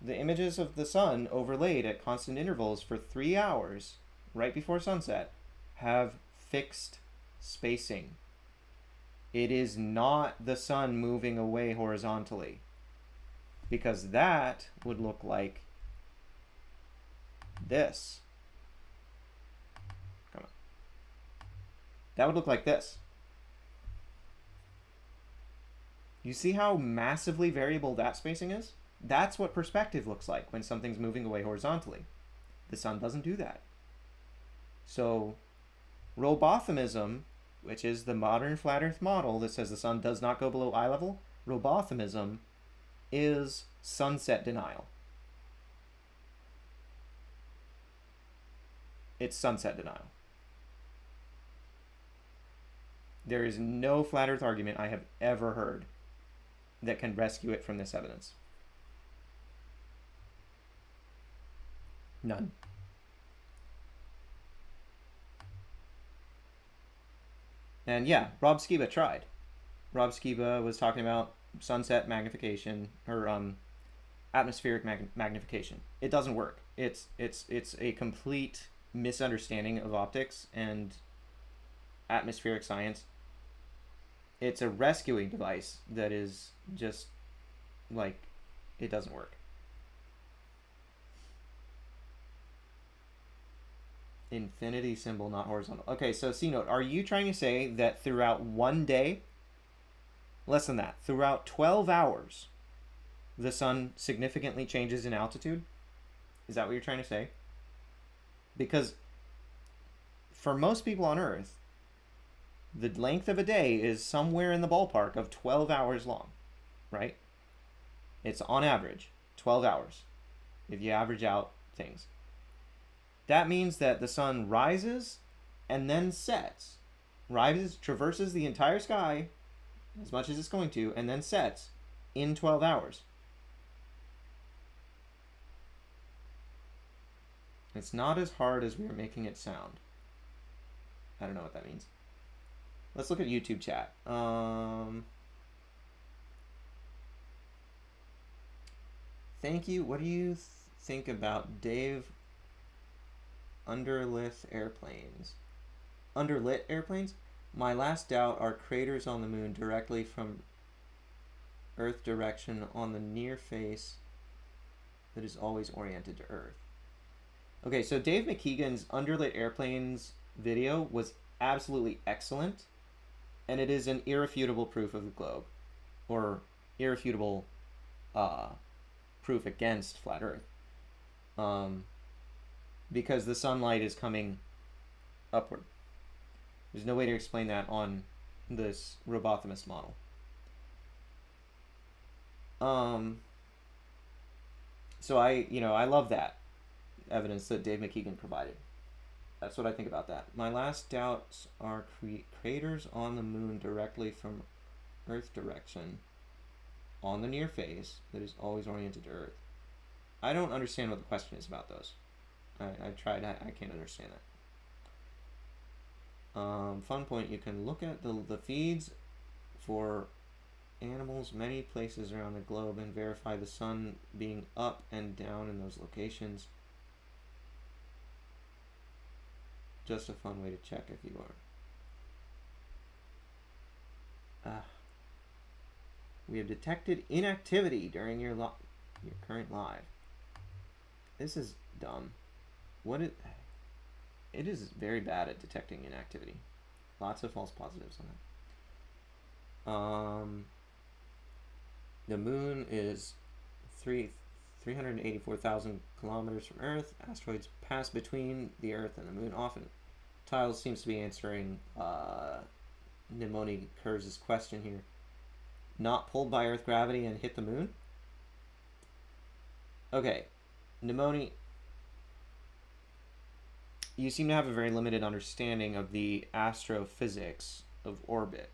The images of the sun overlaid at constant intervals for 3 hours right before sunset have fixed spacing. It is not the sun moving away horizontally, because that would look like this. Come on. That would look like this. You see how massively variable that spacing is? That's what perspective looks like when something's moving away horizontally. The sun doesn't do that. So, robothimism, which is the modern flat earth model that says the sun does not go below eye level, robothimism is sunset denial. It's sunset denial. There is no flat earth argument I have ever heard that can rescue it from this evidence. None. And yeah, Rob Skiba tried. Rob Skiba was talking about sunset magnification, or atmospheric magnification. It doesn't work. It's a complete misunderstanding of optics and atmospheric science. It's a rescuing device that is just like, it doesn't work. Infinity symbol, not horizontal. Okay, so C note, are you trying to say that throughout one day, less than that, throughout 12 hours, the sun significantly changes in altitude? Is that what you're trying to say? Because for most people on Earth, the length of a day is somewhere in the ballpark of 12 hours long, right? It's on average 12 hours if you average out things. That means that the sun rises and then sets. Rises, traverses the entire sky as much as it's going to, and then sets in 12 hours. It's not as hard as we are making it sound. I don't know what that means. Let's look at YouTube chat. Thank you. What do you think about Dave underlit airplanes? Underlit airplanes? My last doubt are craters on the moon directly from Earth direction on the near face that is always oriented to Earth. Okay, so Dave McKeegan's underlit airplanes video was absolutely excellent, and it is an irrefutable proof of the globe, or irrefutable proof against flat Earth, because the sunlight is coming upward. There's no way to explain that on this robothemist model. So I love that evidence that Dave McKeegan provided. That's what I think about that. My last doubts are craters on the moon directly from Earth direction on the near face that is always oriented to Earth. I don't understand what the question is about those. I tried. I can't understand that. Fun point, you can look at the feeds for animals many places around the globe and verify the sun being up and down in those locations. Just a fun way to check if you are. We have detected inactivity during your current live. This is dumb. It is very bad at detecting inactivity. Lots of false positives on that. The moon is 384,000 kilometers from Earth. Asteroids pass between the Earth and the moon often. Tiles seems to be answering Nimoni Kurz's question here. Not pulled by Earth gravity and hit the moon? Okay, Nimoni, you seem to have a very limited understanding of the astrophysics of orbit.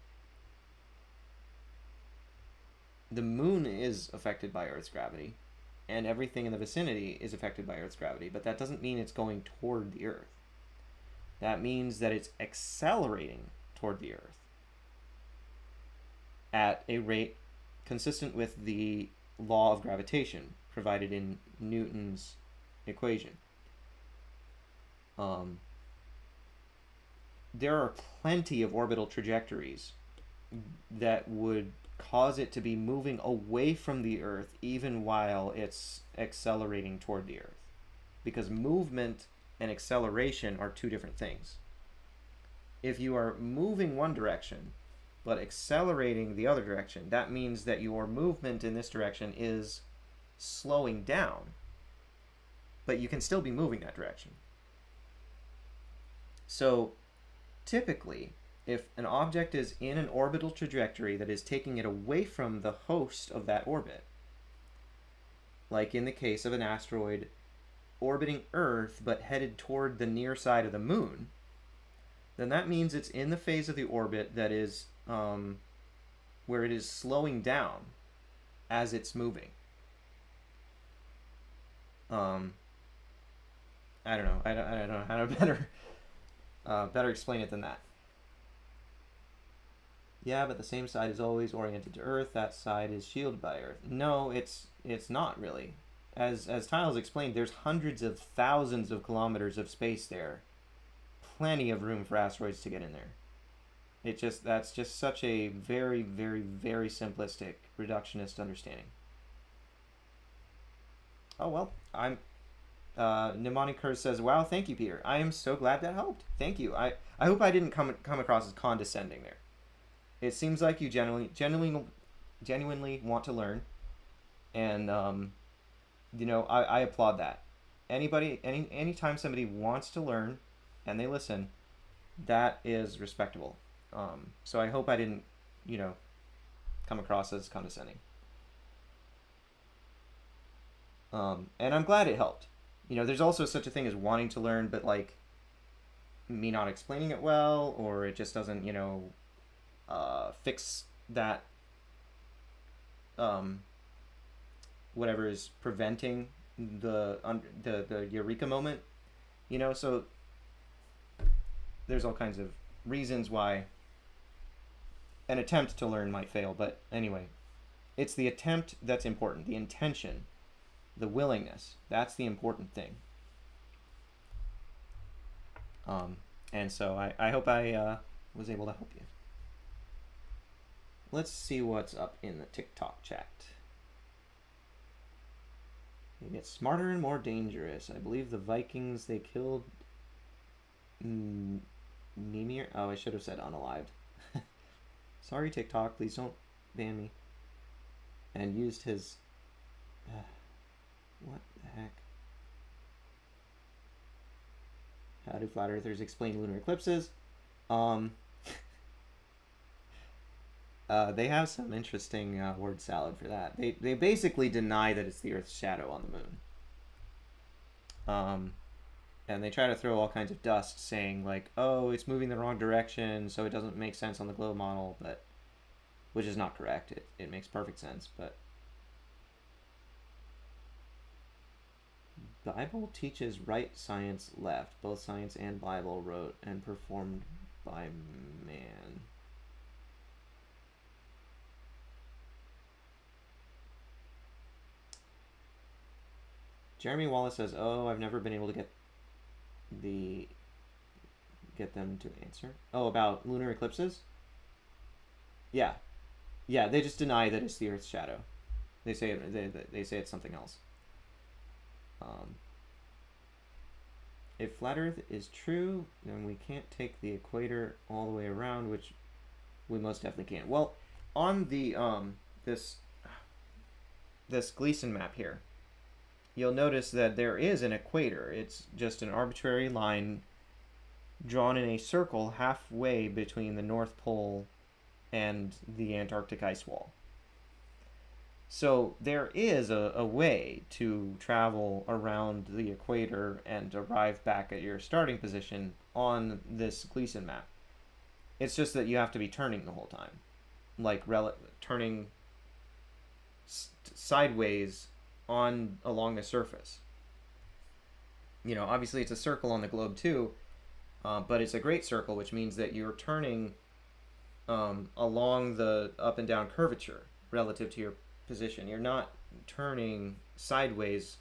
The moon is affected by Earth's gravity, and everything in the vicinity is affected by Earth's gravity, but that doesn't mean it's going toward the Earth. That means that it's accelerating toward the Earth at a rate consistent with the law of gravitation provided in Newton's equation. There are plenty of orbital trajectories that would cause it to be moving away from the Earth even while it's accelerating toward the Earth. Because movement and acceleration are two different things. If you are moving one direction but accelerating the other direction, that means that your movement in this direction is slowing down, but you can still be moving that direction. So typically, if an object is in an orbital trajectory that is taking it away from the host of that orbit, like in the case of an asteroid orbiting Earth but headed toward the near side of the moon, then that means it's in the phase of the orbit that is where it is slowing down as it's moving. I don't know. I don't know how to better explain it than that. Yeah, but the same side is always oriented to Earth. That side is shielded by Earth. No, it's not really. As Tiles explained, there's hundreds of thousands of kilometers of space there. Plenty of room for asteroids to get in there. That's just such a very, very, very simplistic reductionist understanding. Oh well, Nimani Kurz says, "Wow, thank you, Peter. I am so glad that helped. Thank you. I hope I didn't come across as condescending there. It seems like you genuinely want to learn, and I applaud that. Anytime somebody wants to learn, and they listen, that is respectable. So I hope I didn't, come across as condescending. And I'm glad it helped. There's also such a thing as wanting to learn, but like me not explaining it well, or it just doesn't, fix that, whatever is preventing the eureka moment, so there's all kinds of reasons why an attempt to learn might fail, but anyway, it's the attempt that's important, the intention, the willingness, that's the important thing. And so I hope I was able to help you. Let's see what's up in the TikTok chat. They get smarter and more dangerous. I believe the Vikings, they killed Mimir. Oh, I should have said unalived. Sorry, TikTok, please don't ban me. And used his... what the heck? How do flat earthers explain lunar eclipses? They have some interesting word salad for that. They basically deny that it's the Earth's shadow on the moon. And they try to throw all kinds of dust, saying like, oh, it's moving the wrong direction, so it doesn't make sense on the globe model, but which is not correct. It makes perfect sense, but Bible teaches right, science left. Both science and Bible wrote and performed by man. Jeremy Wallace says, "Oh, I've never been able to get them to answer." Oh, about lunar eclipses? Yeah. Yeah, they just deny that it's the Earth's shadow. They say they say it's something else. If flat Earth is true, then we can't take the equator all the way around, which we most definitely can. Well, on the this Gleason map here, you'll notice that there is an equator. It's just an arbitrary line drawn in a circle halfway between the North Pole and the Antarctic ice wall. So there is a way to travel around the equator and arrive back at your starting position on this Gleason map. It's just that you have to be turning the whole time, like turning sideways along the surface. You know, obviously it's a circle on the globe too, but it's a great circle, which means that you're turning along the up and down curvature relative to your position. You're not turning sideways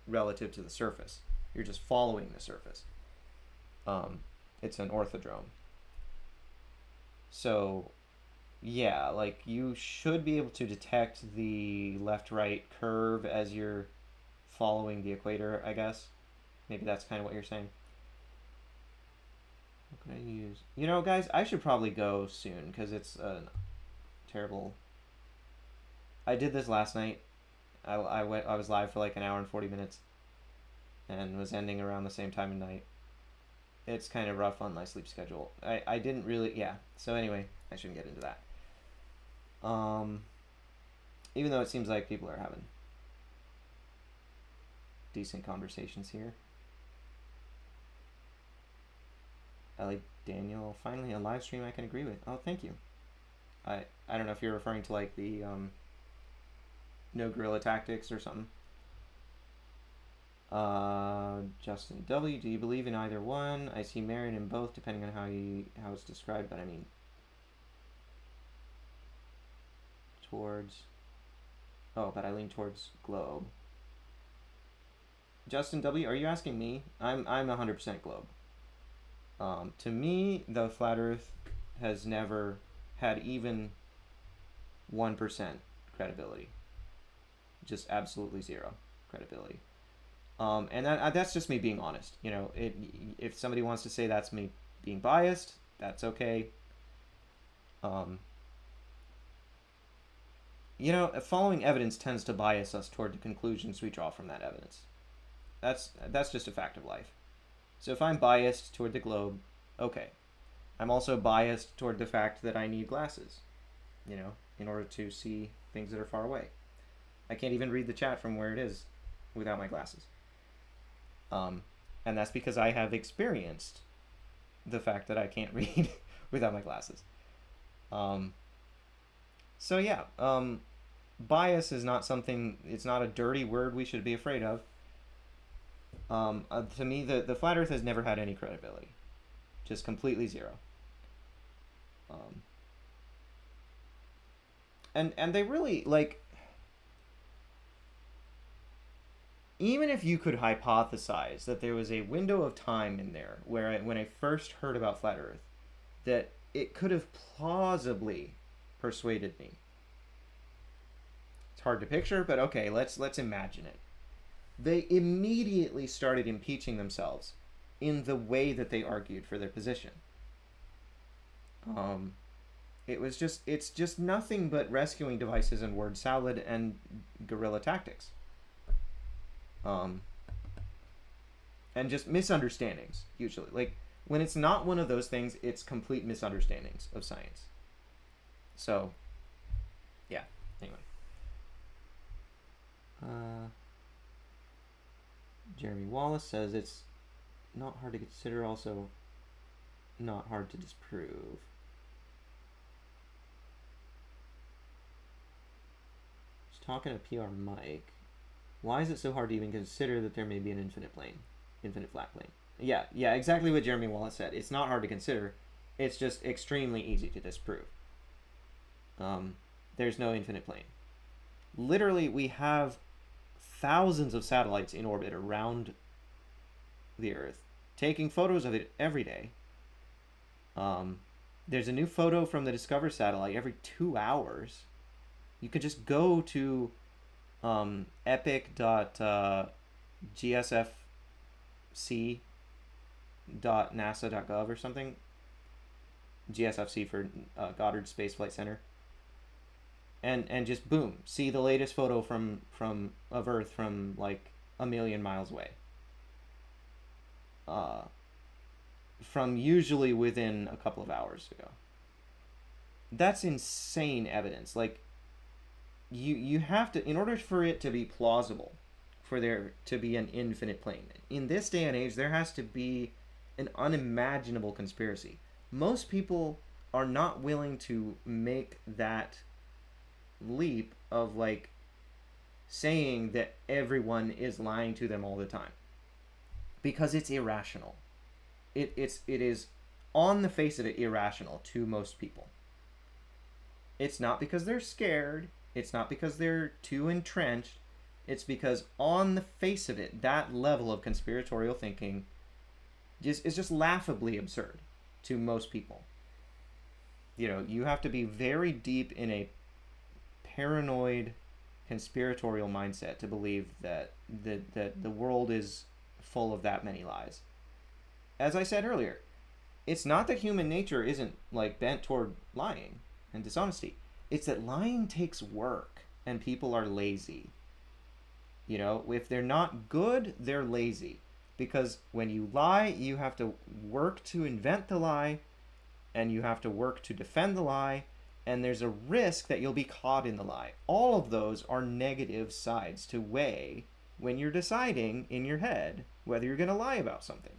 relative to the surface. You're just following the surface. It's an orthodrome. So, yeah, like you should be able to detect the left-right curve as you're following the equator, I guess. Maybe that's kind of what you're saying. What can I use? You know, guys, I should probably go soon because it's terrible. I did this last night. I was live for like an hour and 40 minutes and was ending around the same time of night. It's kind of rough on my sleep schedule. I didn't really, yeah. So anyway, I shouldn't get into that. Even though it seems like people are having decent conversations here. Ellie Daniel, finally a live stream I can agree with. Oh, thank you. I don't know if you're referring to like the no guerrilla tactics or something. Justin W, do you believe in either one? I see merit in both depending on how it's described, but I mean but I lean towards globe. Justin W, are you asking me? I'm 100% globe. To me, the flat Earth has never had even 1% credibility. Just absolutely zero credibility. And that's just me being honest. You know, if somebody wants to say that's me being biased, that's okay. You know, following evidence tends to bias us toward the conclusions we draw from that evidence. That's just a fact of life. So if I'm biased toward the globe, okay. I'm also biased toward the fact that I need glasses, you know, in order to see things that are far away. I can't even read the chat from where it is without my glasses. And that's because I have experienced the fact that I can't read without my glasses. So yeah, bias is not something, it's not a dirty word we should be afraid of. To me, the flat Earth has never had any credibility. Just completely zero. And they really, like, even if you could hypothesize that there was a window of time in there where when I first heard about flat Earth, that it could have plausibly persuaded me. It's hard to picture, but okay, let's imagine it. They immediately started impeaching themselves in the way that they argued for their position. It's just nothing but rescuing devices and word salad and guerrilla tactics. And just misunderstandings, usually. Like, when it's not one of those things, it's complete misunderstandings of science. So, yeah, anyway. Jeremy Wallace says it's not hard to consider, also not hard to disprove. Just talking to PR Mike. Why is it so hard to even consider that there may be an infinite flat plane? Yeah, exactly what Jeremy Wallace said. It's not hard to consider. It's just extremely easy to disprove. There's no infinite plane. Literally, we have thousands of satellites in orbit around the Earth, taking photos of it every day. There's a new photo from the Discover satellite every 2 hours. You could just go to epic.gsfc.nasa.gov or something. GSFC for Goddard Space Flight Center. And just boom, see the latest photo from of Earth from like a million miles away. From usually within a couple of hours ago. That's insane evidence. Like, you have to, in order for it to be plausible, for there to be an infinite plane, in this day and age, there has to be an unimaginable conspiracy. Most people are not willing to make that leap of, like, saying that everyone is lying to them all the time, because it's irrational. It is on the face of it irrational to most people. It's not because they're scared. It's not because they're too entrenched. It's because on the face of it, that level of conspiratorial thinking is just laughably absurd to most people. You know, you have to be very deep in a paranoid conspiratorial mindset to believe that the world is full of that many lies. As I said earlier, it's not that human nature isn't like bent toward lying and dishonesty. It's that lying takes work and people are lazy. You know, if they're not good, they're lazy. Because when you lie, you have to work to invent the lie, and you have to work to defend the lie, and there's a risk that you'll be caught in the lie. All of those are negative sides to weigh when you're deciding in your head whether you're going to lie about something.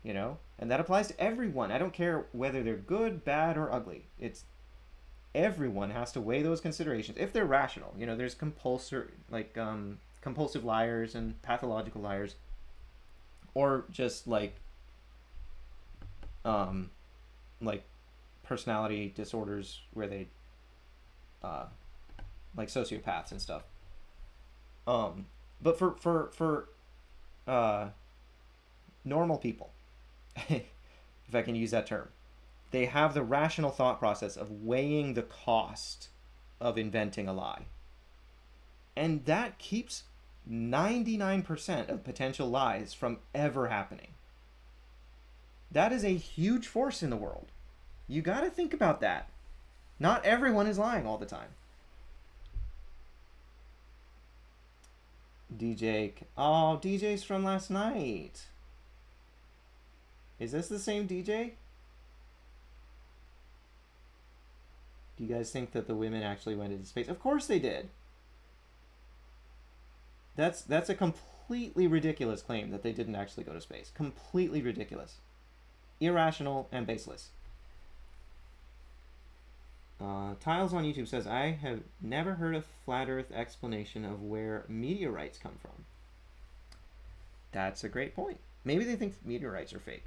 You know, and that applies to everyone. I don't care whether they're good, bad, or ugly. It's everyone has to weigh those considerations if they're rational. You know, there's compulsive liars and pathological liars, or just like personality disorders where they like sociopaths and stuff. But for normal people, if I can use that term, they have the rational thought process of weighing the cost of inventing a lie. And that keeps 99% of potential lies from ever happening. That is a huge force in the world. You got to think about that. Not everyone is lying all the time. DJ's from last night. Is this the same DJ? Do you guys think that the women actually went into space? Of course they did. That's a completely ridiculous claim that they didn't actually go to space. Completely ridiculous. Irrational and baseless. Tiles on YouTube says, I have never heard a flat earth explanation of where meteorites come from. That's a great point. Maybe they think meteorites are fake.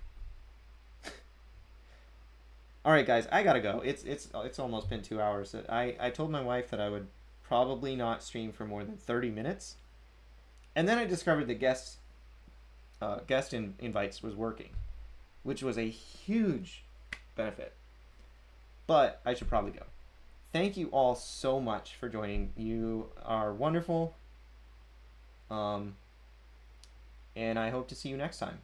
All right, guys, I gotta go. It's almost been 2 hours. I told my wife that I would probably not stream for more than 30 minutes, and then I discovered the guest invites was working, which was a huge benefit. But I should probably go. Thank you all so much for joining. You are wonderful. And I hope to see you next time.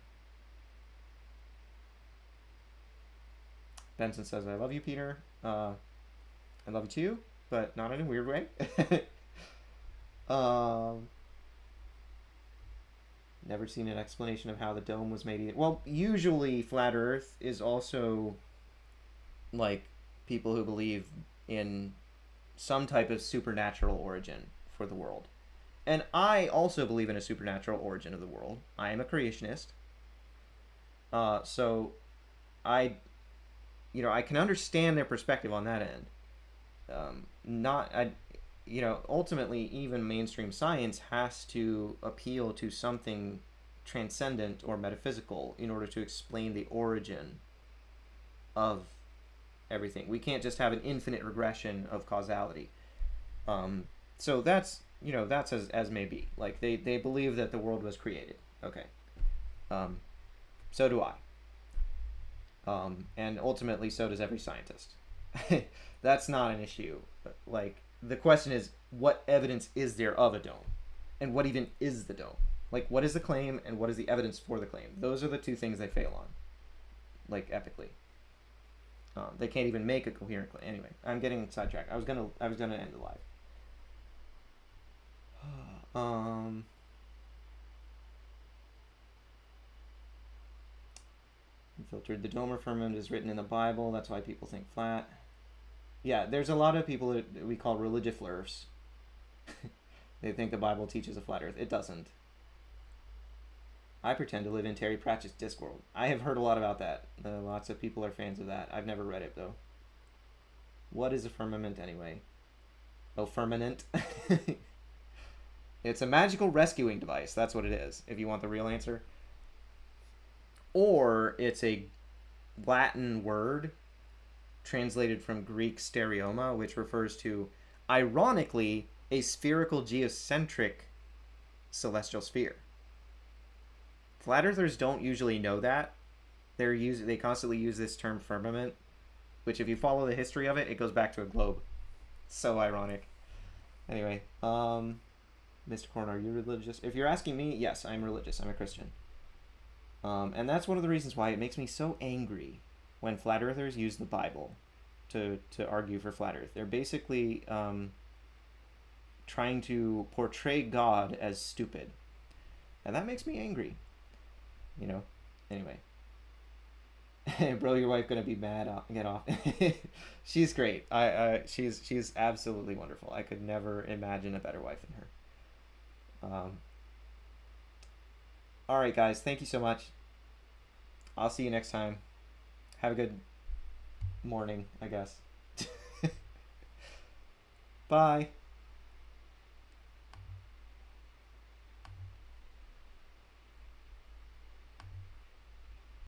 Benson says, I love you, Peter. I love you too, but not in a weird way. Never seen an explanation of how the dome was made either. Well, usually Flat Earth is also like people who believe in some type of supernatural origin for the world. And I also believe in a supernatural origin of the world. I am a creationist. So I can understand their perspective on that end. Ultimately, even mainstream science has to appeal to something transcendent or metaphysical in order to explain the origin of everything. We can't just have an infinite regression of causality. So that's you know, that's as may be. Like they believe that the world was created. Okay. So do I. And ultimately, so does every scientist. That's not an issue. Like, the question is, what evidence is there of a dome? And what even is the dome? Like, what is the claim and what is the evidence for the claim? Those are the two things they fail on. Like, epically. They can't even make a coherent claim. Anyway, I'm getting sidetracked. I was gonna end the live. Filtered. The dome or firmament is written in the Bible. That's why people think flat. Yeah, there's a lot of people that we call religiflers. They think the Bible teaches a flat earth. It doesn't. I pretend to live in Terry Pratchett's Discworld. I have heard a lot about that. Lots of people are fans of that. I've never read it, though. What is a firmament, anyway? Oh, firmament? It's a magical rescuing device. That's what it is, if you want the real answer. Or it's a Latin word translated from Greek stereoma, which refers to, ironically, a spherical geocentric celestial sphere. Flat earthers don't usually know that. They constantly use this term firmament, which if you follow the history of it, it goes back to a globe. So ironic. Anyway, Mr. Corn, are you religious? If you're asking me, yes, I'm religious. I'm a Christian. And that's one of the reasons why it makes me so angry when flat earthers use the Bible to argue for flat earth. They're basically trying to portray God as stupid. And that makes me angry. You know? Anyway. Bro, your wife gonna be mad. Get off. She's great. She's absolutely wonderful. I could never imagine a better wife than her. All right, guys. Thank you so much. I'll see you next time. Have a good morning, I guess. Bye.